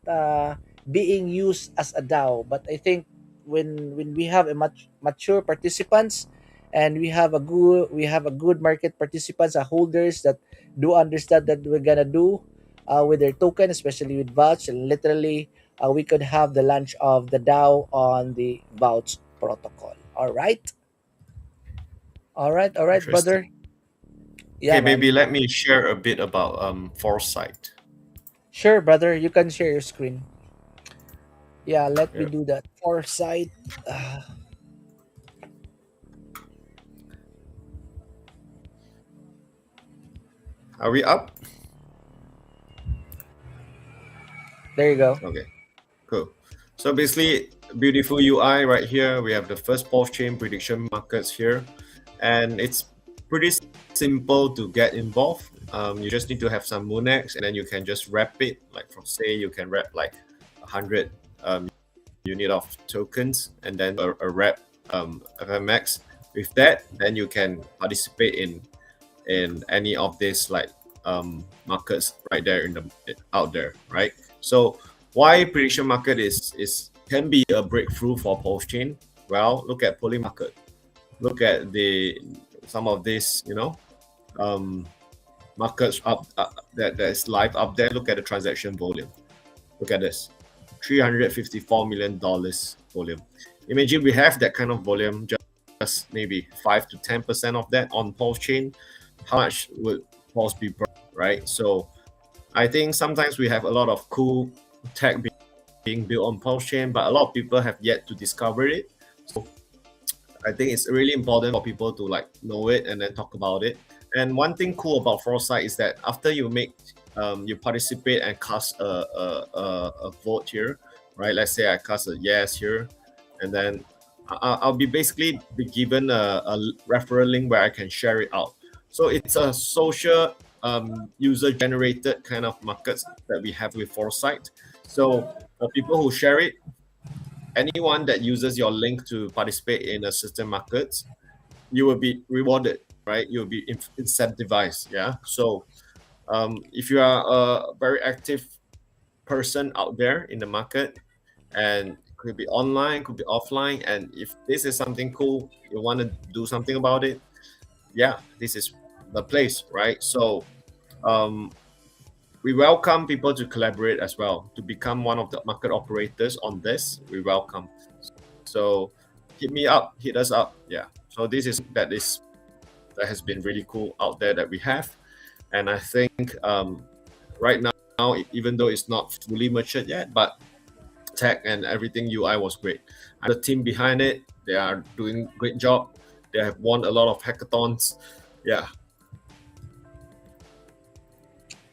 being used as a DAO. But I think when we have a much mature participants, and we have a good market participants, holders that do understand that we're gonna do with their token, especially with Vouch, and literally we could have the launch of the DAO on the Vouch protocol. All right, Interesting. brother. Yeah, Okay, maybe man. let me share a bit about foresight. Sure, brother. You can share your screen. Yeah, let me Yeah. do that. Foresight. Are we up? There you go. Okay, cool. So basically, beautiful UI right here. We have the first pulse chain prediction markets here, and it's pretty simple to get involved. You just need to have some MoonX, and then you can just wrap it. Like from say, you can wrap like 100 unit of tokens, and then a wrap FMX. With that, then you can participate in any of these like markets right there in the out there, right? So why prediction market is can be a breakthrough for pulse chain? Well, look at polling market. Look at the some of these, um, markets up that is live up there. Look at the transaction volume. Look at this, $354 million volume. Imagine we have that kind of volume, just maybe 5 to 10% of that on pulse chain. How much would pulse be brought, right? So I think sometimes we have a lot of cool tech being built on pulse chain, but a lot of people have yet to discover it. So I think it's really important for people to like know it and then talk about it. And one thing cool about Foresight is that after you participate and cast a vote here, right? Let's say I cast a yes here, and then I'll be basically be given a referral link where I can share it out. So it's a social user generated kind of markets that we have with Foresight. So for people who share it, anyone that uses your link to participate in a certain markets, you will be rewarded, right? You'll be incentivized. Yeah. So if you are a very active person out there in the market, and could be online, could be offline, and if this is something cool, you want to do something about it, yeah, this is the place, right? So um, we welcome people to collaborate as well to become one of the market operators on this. We welcome. So hit me up, hit us up. Yeah. So this is that has been really cool out there that we have, and I think right now, even though it's not fully matured yet, but tech and everything UI was great. And the team behind it, they are doing great job. They have won a lot of hackathons. Yeah.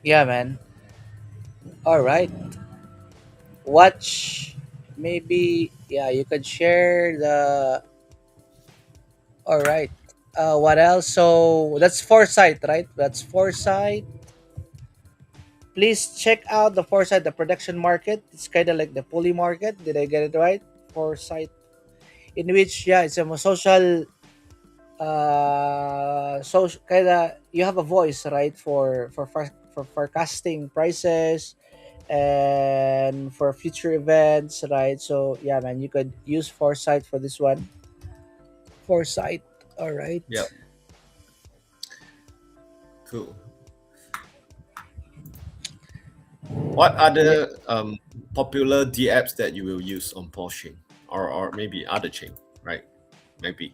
Yeah, man. All right. Watch. Maybe. Yeah, you could share the. All right. What else? So that's Foresight, right? That's Foresight. please check out the Foresight, the production market. It's kind of like the pulley market. Did I get it right? Foresight, in which it's a social, so kind of you have a voice, right, for forecasting prices and for future events, right? So yeah, man, you could use Foresight for this one. Foresight, all right. Yep. Cool. What Yeah, other popular D apps that you will use on Pulsechain or maybe other chain, right? Maybe.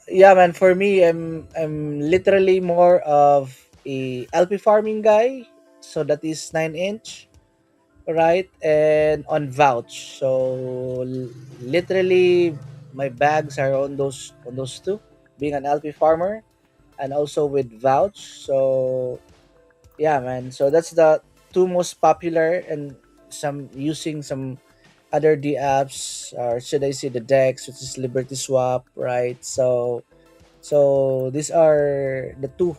yeah, man. For me, I'm literally more of a LP farming guy. So that is 9 inch, right? And on vouch. So literally, my bags are on those two. Being an LP farmer and also with vouch. So yeah, man. So that's the two most popular, and some using some other D apps, or should I say the DEX, which is LibertySwap, right? So these are the two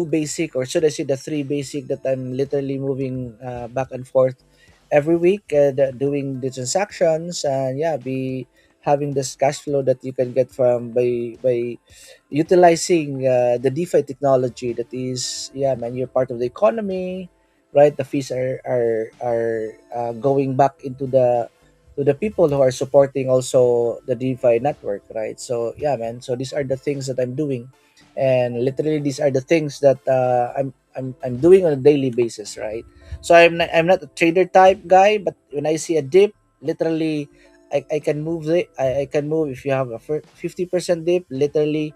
basic, or should I say the three basic, that I'm literally moving back and forth every week, doing the transactions, and yeah, be having this cash flow that you can get from by utilizing the DeFi technology. That is, yeah, man, you're part of the economy, right? The fees are going back into the to the people who are supporting also the DeFi network, right? So yeah, man. So these are the things that I'm doing, and literally these are the things that I'm doing on a daily basis, right? So I'm not a trader type guy, but when I see a dip, literally I can move it. I can move if you have a 50% dip, literally.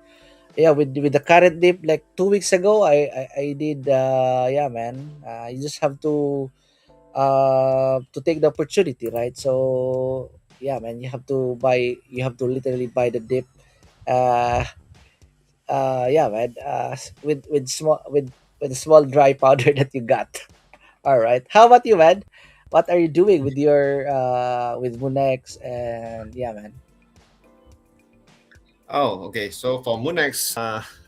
Yeah, with the current dip, like 2 weeks ago, I did, yeah, man. You just have to take the opportunity, right? So yeah, man, you have to literally buy the dip. Uh, yeah, man. With the small dry powder that you got. All right. How about you, man? What are you doing with your with MoonX, and yeah, man? Oh, okay. So for MoonX,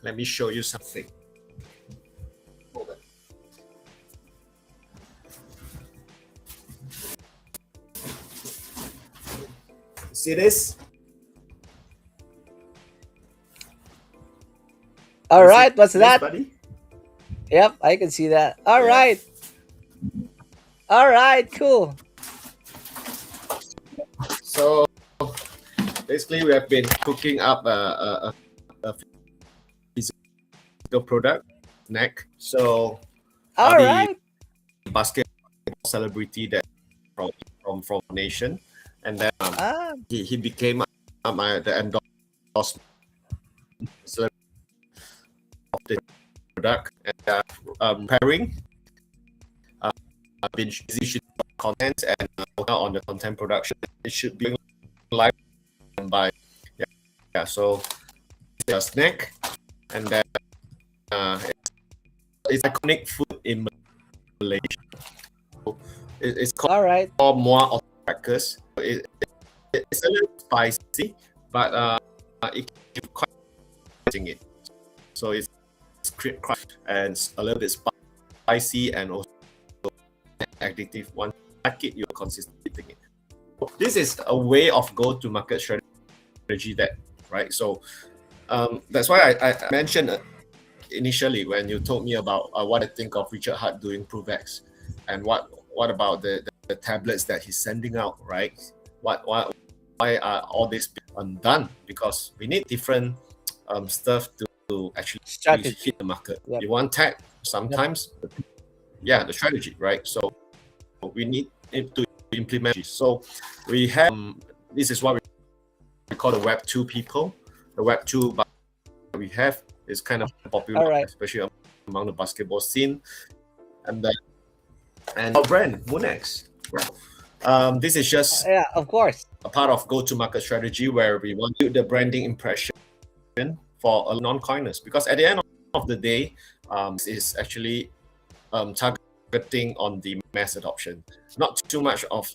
let me show you something. Hold on. See this? All You see right. What's this, that? buddy? Yep, I can see that. All Yeah. right. All right. Cool. So basically, we have been cooking up a physical product, neck. So All the right. basketball celebrity that from nation, and then Ah. he became the endorsement of the product, and pairing. I've been busy shooting content and now on the content production. It should be live by yeah. So it's a snack, and then it's iconic food in Malaysia. So it's All right. called muah otak. It's a little spicy, but it can be quite eating it. So it's crushed and a little bit spicy and also addictive. Once you like it, you're consistently eating it. This is a way of go-to-market strategy that, right? So that's why I mentioned initially when you told me about what I think of Richard Hart doing ProveX, and what about the tablets that he's sending out, right? Why are all this undone? Because we need different stuff to actually Strategy. hit the market. Yep. You want tech Yep. sometimes, yeah, the strategy, right? So we need it to implement. So we have this is what we call the Web 2 people. The Web 2 but we have is kind of popular, All right. especially among the basketball scene. And then our brand MoonX. This is just Yeah, of course. a part of go-to-market strategy where we want to build the branding impression for non-coiners, because at the end of the day, this is actually targeting on the mass adoption, not too much of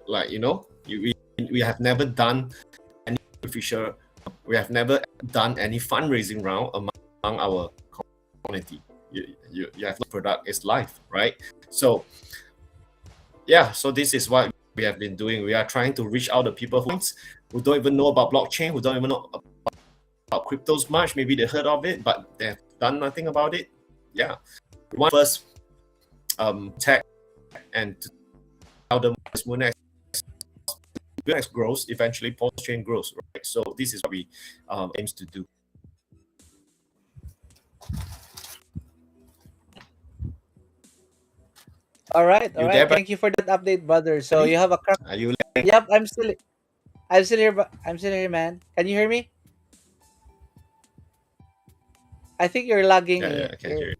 like we have never done any we have never done any fundraising round among our community. you have no product is life, right? So yeah, so this is what we have been doing. We are trying to reach out to people who don't even know about blockchain, who don't even know about cryptos much. Maybe they heard of it, but they have done nothing about it. Yeah, we want first tech and to tell them MoonX grows, eventually Pulsechain grows, right? So this is what we aims to do. All You right. there, Thank you for that update, brother. So buddy? you have a crack. Are you? Yep, I'm still here. I'm still here, man. Can you hear me? I think you're lagging. Yeah, yeah, I can You're hear you.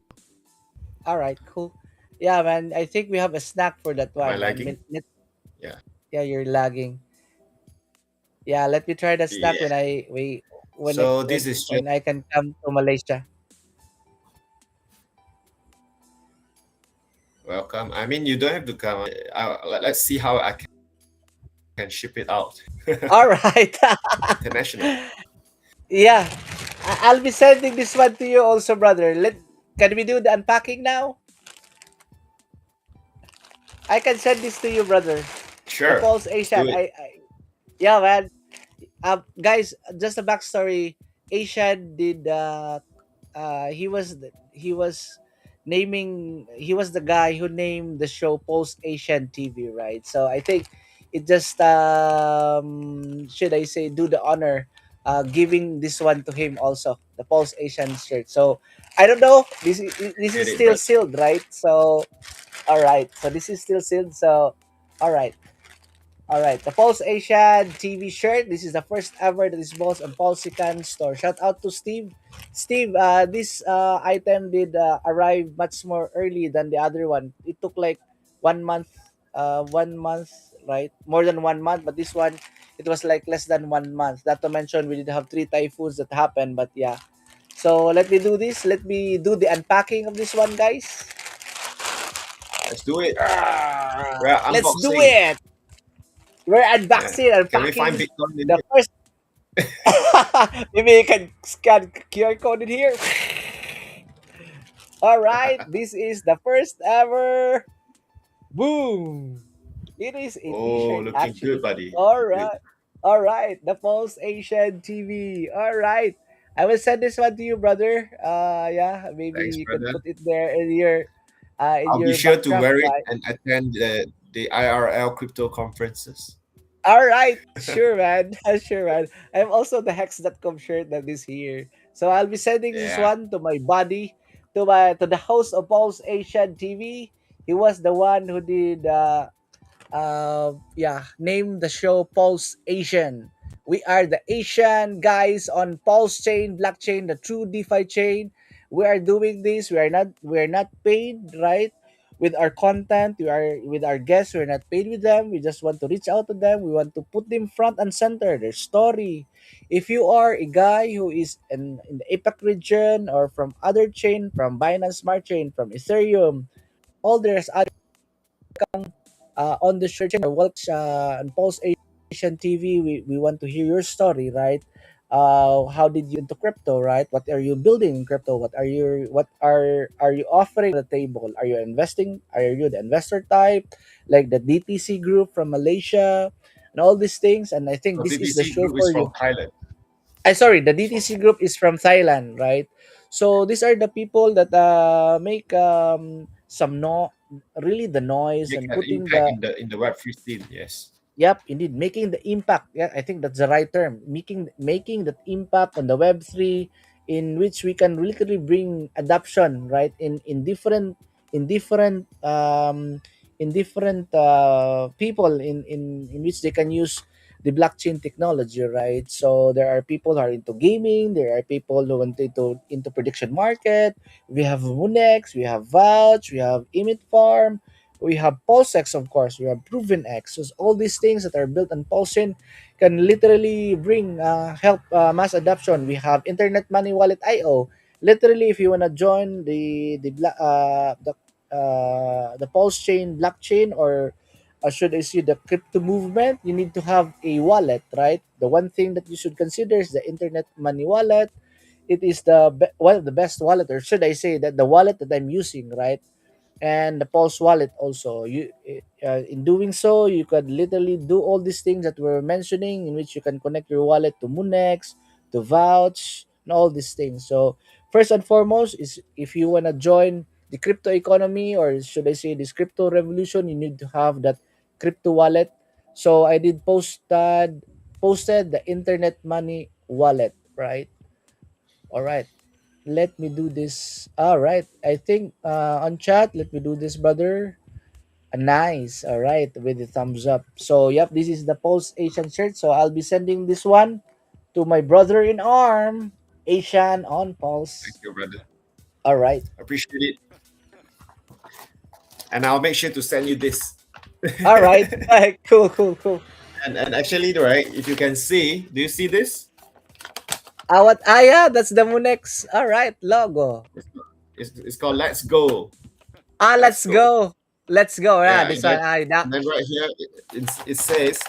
all right. Cool. Yeah, man. I think we have a snack for that Am I one, man. lagging? Yeah. Yeah, you're lagging. Yeah, let me try the snack Yeah. when I we when it So this is just when I can come to Malaysia. welcome. I mean, you don't have to come. Let's see how I can ship it out All right. international. Yeah, I'll be sending this one to you also, brother. Can we do the unpacking now? I can send this to you, brother. The Sure, Pulse do Asian. it. Yeah, man. Guys, just a backstory. Asian did he was he was the guy who named the show Pulse Asian TV, right? So I think it just should I say do the honor giving this one to him also, the Pulse Asian shirt. So I don't know, this Get is it, still brother. sealed, right? So all right, so this is still sealed. So all right. All right, the Pulse Asian TV shirt. This is the first ever that is bought on Pulsechain store. Shout out to Steve. Steve, this item did arrive much more early than the other one. It took like 1 month, 1 month, right? More than 1 month, but this one, it was like less than 1 month. Not to mention, we did have three typhoons that happened, but yeah. So let me do this. Let me do the unpacking of this one, guys. Let's do it. We're Let's do unboxing. it. We're Yeah. unboxing, Can we find unpacking Bitcoin in the here? first. Maybe you can scan QR code in here. All right, this is the first ever. Boom! It is a Oh, T-shirt looking good, actually. buddy. Good. All right. The Pulse Asian TV. All right. I will send this one to you, brother. Yeah, maybe Thanks, you can brother. put it there in I'll be your sure to backdrop, wear it right? and attend the IRL crypto conferences. All right, sure, man. Sure, man. I'm also the Hex.com shirt that is here. So I'll be sending this Yeah. one to my buddy, to the host of Pulse Asian TV. He was the one who did name the show Pulse Asian. We are the Asian guys on Pulse Chain, blockchain, the true DeFi chain. We are doing this. We are not paid, right? With our content, we are with our guests. We're not paid with them. We just want to reach out to them. We want to put them front and center, their story. If you are a guy who is in the APAC region or from other chain, from Binance Smart Chain, from Ethereum, all there's on the search or watch on Pulse Asian TV, we want to hear your story, right? How did you into crypto, right? What are you building in crypto? What are you offering on the table? Are you investing? Are you the investor type, like the DTC group from Malaysia, and all these things? And I think So this is the DTC show group is for you. from Thailand. I sorry, the DTC group is from Thailand, right? So these are the people that make some no really the noise Make and an putting impact the. in the Web3 scene. Yes. Yep, indeed, making the impact. Yeah, I think that's the right term. Making that impact on the Web3, in which we can literally bring adoption, right? In different in different people in which they can use the blockchain technology, right? So there are people who are into gaming. There are people who want into prediction market. We have MoonX, we have Vouch, we have Emit Farm, we have PulseX, of course. We have ProvenX. So all these things that are built on Pulsechain can literally bring help mass adoption. We have Internet Money Wallet IO. Literally, if you wanna join the Pulsechain blockchain, or should I say the crypto movement, you need to have a wallet, right? The one thing that you should consider is the Internet Money Wallet. it is one of the best wallet, or should I say that the wallet that I'm using, right? And the Pulse wallet also. In doing so, you could literally do all these things that we're mentioning, in which you can connect your wallet to MoonX, to Vouch, and all these things. So first and foremost is, if you wanna join the crypto economy, or should I say this crypto revolution, you need to have that crypto wallet. So I did posted the internet money wallet, right? All right, let me do this. All right, I think on chat, let me do this, brother. Nice. All right, with the thumbs up. So yep, this is the Pulse Asian shirt. So I'll be sending this one to my brother in arm, Asian on Thank Pulse. you, brother. All right. Appreciate it. And I'll make sure to send you this. All right. Cool, cool, cool. And actually, right, if you can see, do you see this? What? Ah, yeah, that's the MoonX. All right, logo. It's, it's called Let's Go. Ah, Let's let's Go. go. Let's go. Yeah, Yeah, this one. and then right here it says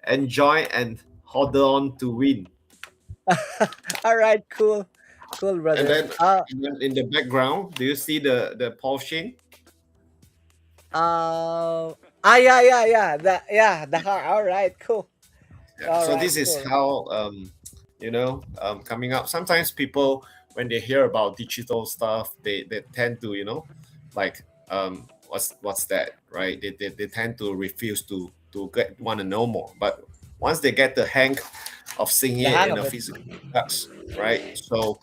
enjoy and hold on to win. All right, cool, cool, And brother. then, in the background, do you see the Pulsechain? Uh, yeah, yeah, yeah. The car. All right, cool. Yeah. All So right, this is cool. how coming up. Sometimes people, when they hear about digital stuff, they tend to, like, what's that, right? They tend to refuse to want to know more. But once they get the hang of seeing The it hang in of a it. physical touch, right? So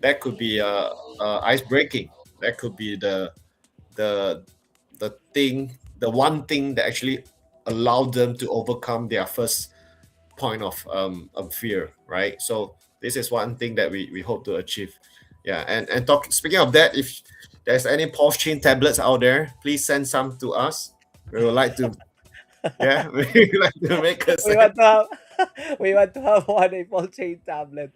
that could be ice breaking. That could be the the one thing that actually allowed them to overcome their first point of fear, right? So this is one thing that we hope to achieve. Yeah, and speaking of that, if there's any pulse chain tablets out there, please send some to us. We would like to, yeah, we would like to make a We set. want to have we want to have one a Pulsechain tablet.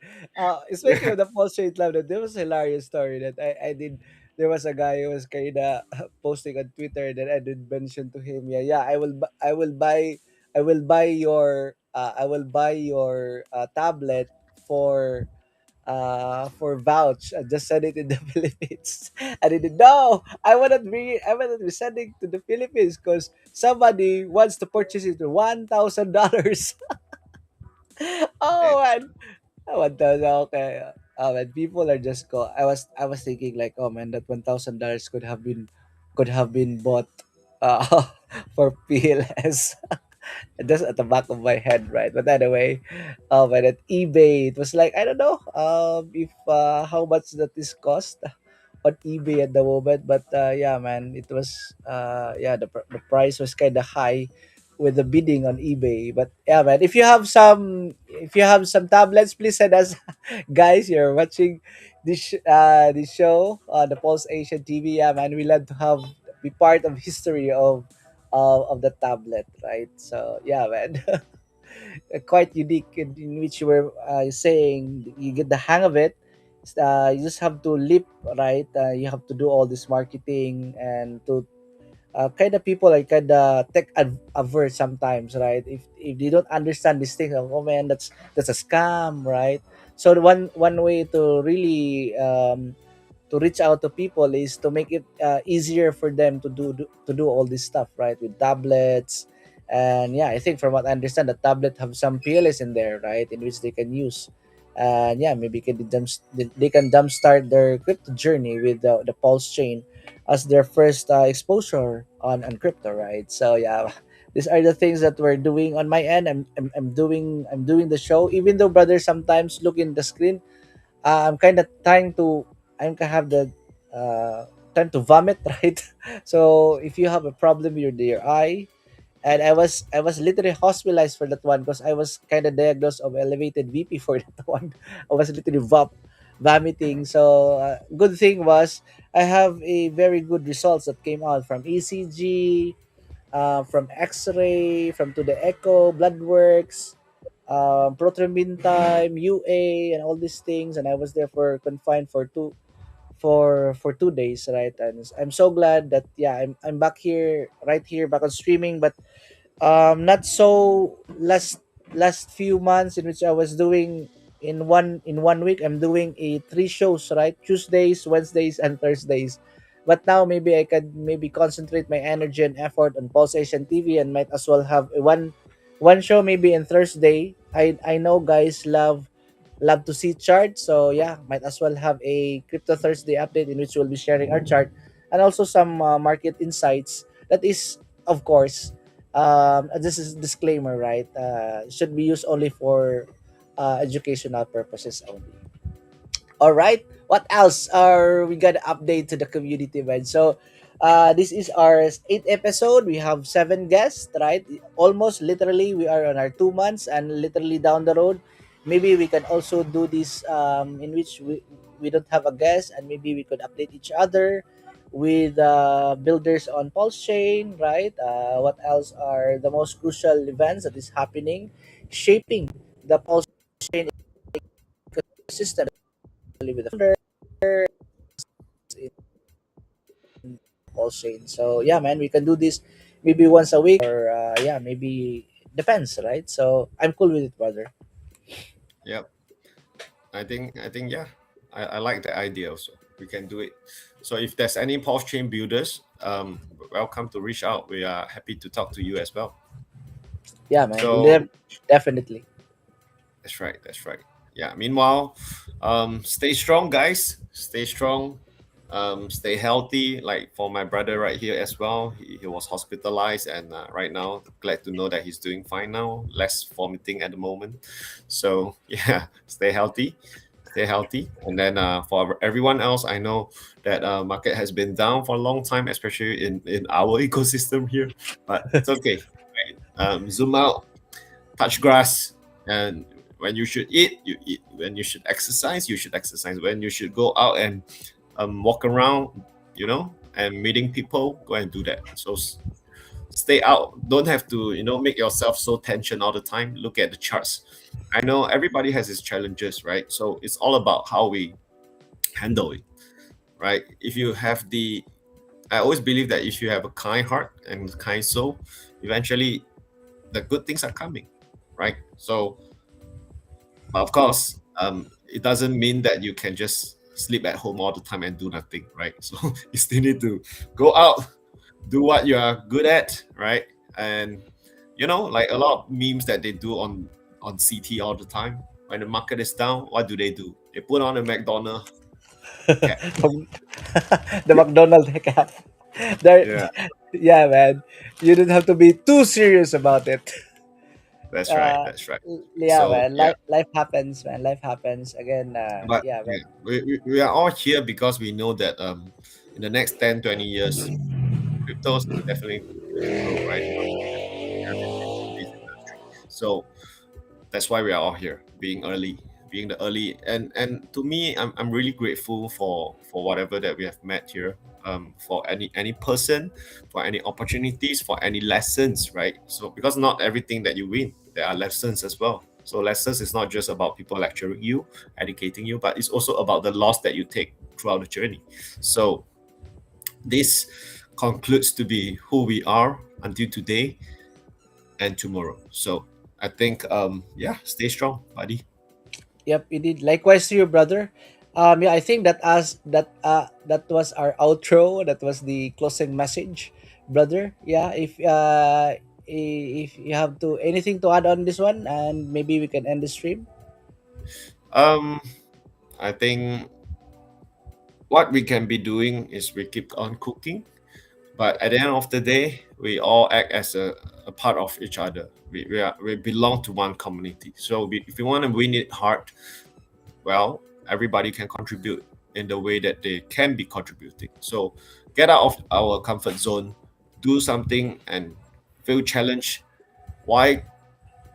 Speaking Yeah, of the Pulsechain tablet, there was a hilarious story that I did. There was a guy who was kinda posting on Twitter that I did mention to him. Yeah, yeah, I will buy your tablet for for vouch. I just send it in the Philippines. I didn't know. I wanted to be sending to the Philippines because somebody wants to purchase it for $1,000. Oh man. 1,000, okay. Oh man, people are just I was thinking like, oh man, that $1,000 could have been bought for PLS. Just at the back of my head, right? But anyway, but at eBay, it was like, I don't know if how much that is cost on eBay at the moment, but yeah, man, it was yeah, the price was kind of high with the bidding on eBay. But yeah, man, if you have some tablets, please send us. Guys, you're watching this show on the Pulse Asian TV. Yeah, man, we love to have be part of history of the tablet, right? So yeah, man, quite unique in which you were saying you get the hang of it. You just have to leap, right? You have to do all this marketing and to kind of people are kind of averse sometimes, right? If they don't understand these things, oh man, that's a scam, right? So the one way to really to reach out to people is to make it easier for them to do all this stuff, right? With tablets. And yeah, I think from what I understand, the tablet have some PLS in there, right, in which they can use. And yeah, maybe they can jumpstart their crypto journey with the Pulse chain as their first exposure on crypto, right? So yeah, these are the things that we're doing on my end. I'm doing the show, even though brother sometimes look in the screen. I'm kind of trying to I'm kind of have the uh, time to vomit, right? So if you have a problem with your eye, and I was literally hospitalized for that one because I was kind of diagnosed of elevated VP for that one. I was literally vomiting. So good thing was I have a very good results that came out from ECG, from X-ray, from to the echo, blood works, prothrombin time, UA, and all these things. And I was there for confined for 2 days, right? And I'm so glad that yeah, I'm back here, right here, back on streaming. But not so last few months in which I was doing. in one week I'm doing a three shows, right? Tuesdays, Wednesdays, and Thursdays. But now maybe I could maybe concentrate my energy and effort on Pulse Asian TV and might as well have one show maybe in Thursday. I know guys love to see charts, so yeah, might as well have a Crypto Thursday update in which we'll be sharing our chart and also some market insights. That is, of course, this is disclaimer, right? Should be used only for educational purposes only. All right. What else are we gonna update to the community, man? So, this is our eighth episode. We have seven guests, right? Almost literally, we are on our 2 months, and literally down the road, maybe we can also do this in which we don't have a guest, and maybe we could update each other with builders on Pulse Chain, right? What else are the most crucial events that is happening, shaping the Pulse Chain ecosystem with the founder in Pulse Chain. So yeah, man, we can do this maybe once a week or yeah, maybe depends, right? So I'm cool with it, brother. Yep. I think yeah. I like the idea also. We can do it. So if there's any pulse chain builders, welcome to reach out. We are happy to talk to you as well. Yeah, man, So definitely. that's right. That's right. Yeah. Meanwhile, stay strong, guys. Stay strong. Stay healthy. Like for my brother right here as well. He was hospitalized, and right now, glad to know that he's doing fine now. Less vomiting at the moment. So yeah, stay healthy. Stay healthy. And then for everyone else, I know that market has been down for a long time, especially in our ecosystem here. But it's okay. Right? Zoom out, touch grass, and when you should eat, you eat. When you should exercise, you should exercise. When you should go out and walk around, and meeting people, go and do that. So stay out. Don't have to, make yourself so tension all the time. Look at the charts. I know everybody has its challenges, right? So it's all about how we handle it, right? If you have I always believe that if you have a kind heart and kind soul, eventually the good things are coming, right? So, but of course, it doesn't mean that you can just sleep at home all the time and do nothing, right? So you still need to go out, do what you are good at, right? And like a lot of memes that they do on CT all the time. When the market is down, what do? They put on a McDonald cap. The McDonald's cap. There, Yeah, yeah, man. You don't have to be too serious about it. that's right. That's right. Yeah, So man. yeah, Life happens, man. Life happens again. but Yeah, man. yeah, we are all here because we know that in the next 10, 20 years, cryptos are definitely going to grow, right? In this industry. So that's why we are all here, being the early. And to me, I'm really grateful for whatever that we have met here. For any person, for any opportunities, for any lessons, right? So because not everything that you win, there are lessons as well. So lessons is not just about people lecturing you, educating you, but it's also about the loss that you take throughout the journey. So this concludes to be who we are until today and tomorrow. So I think yeah, stay strong, buddy. Yep, indeed. Likewise to you, brother. Yeah, I think that was our outro. That was the closing message, brother. Yeah, if you have to anything to add on this one, and maybe we can end the stream. Um I think what we can be doing is we keep on cooking, but at the end of the day, we all act as a part of each other. We belong to one community. So if we want to win it hard, well, everybody can contribute in the way that they can be contributing. So get out of our comfort zone, do something and feel challenged. Why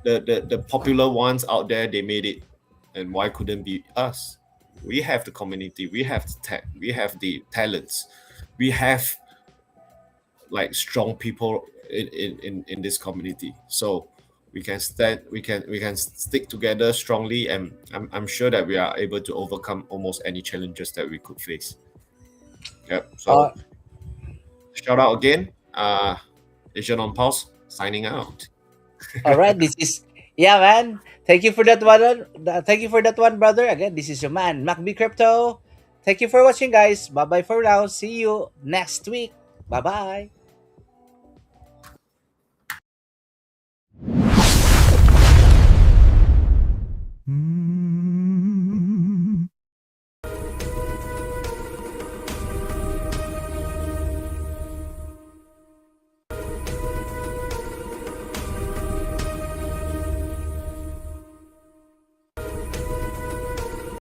the popular ones out there, they made it, and why couldn't be us? We have the community, we have the tech, we have the talents, we have like strong people in this community. So we can stand, we can stick together strongly, and I'm sure that we are able to overcome almost any challenges that we could face. Yep. Uh, So shout out again, Asian on Pulse signing out. all right. This is Yeah, man. Thank you for that one. Thank you for that one, brother. Again, this is your man, MacB Crypto. Thank you for watching, guys. Bye bye for now. See you next week. Bye bye.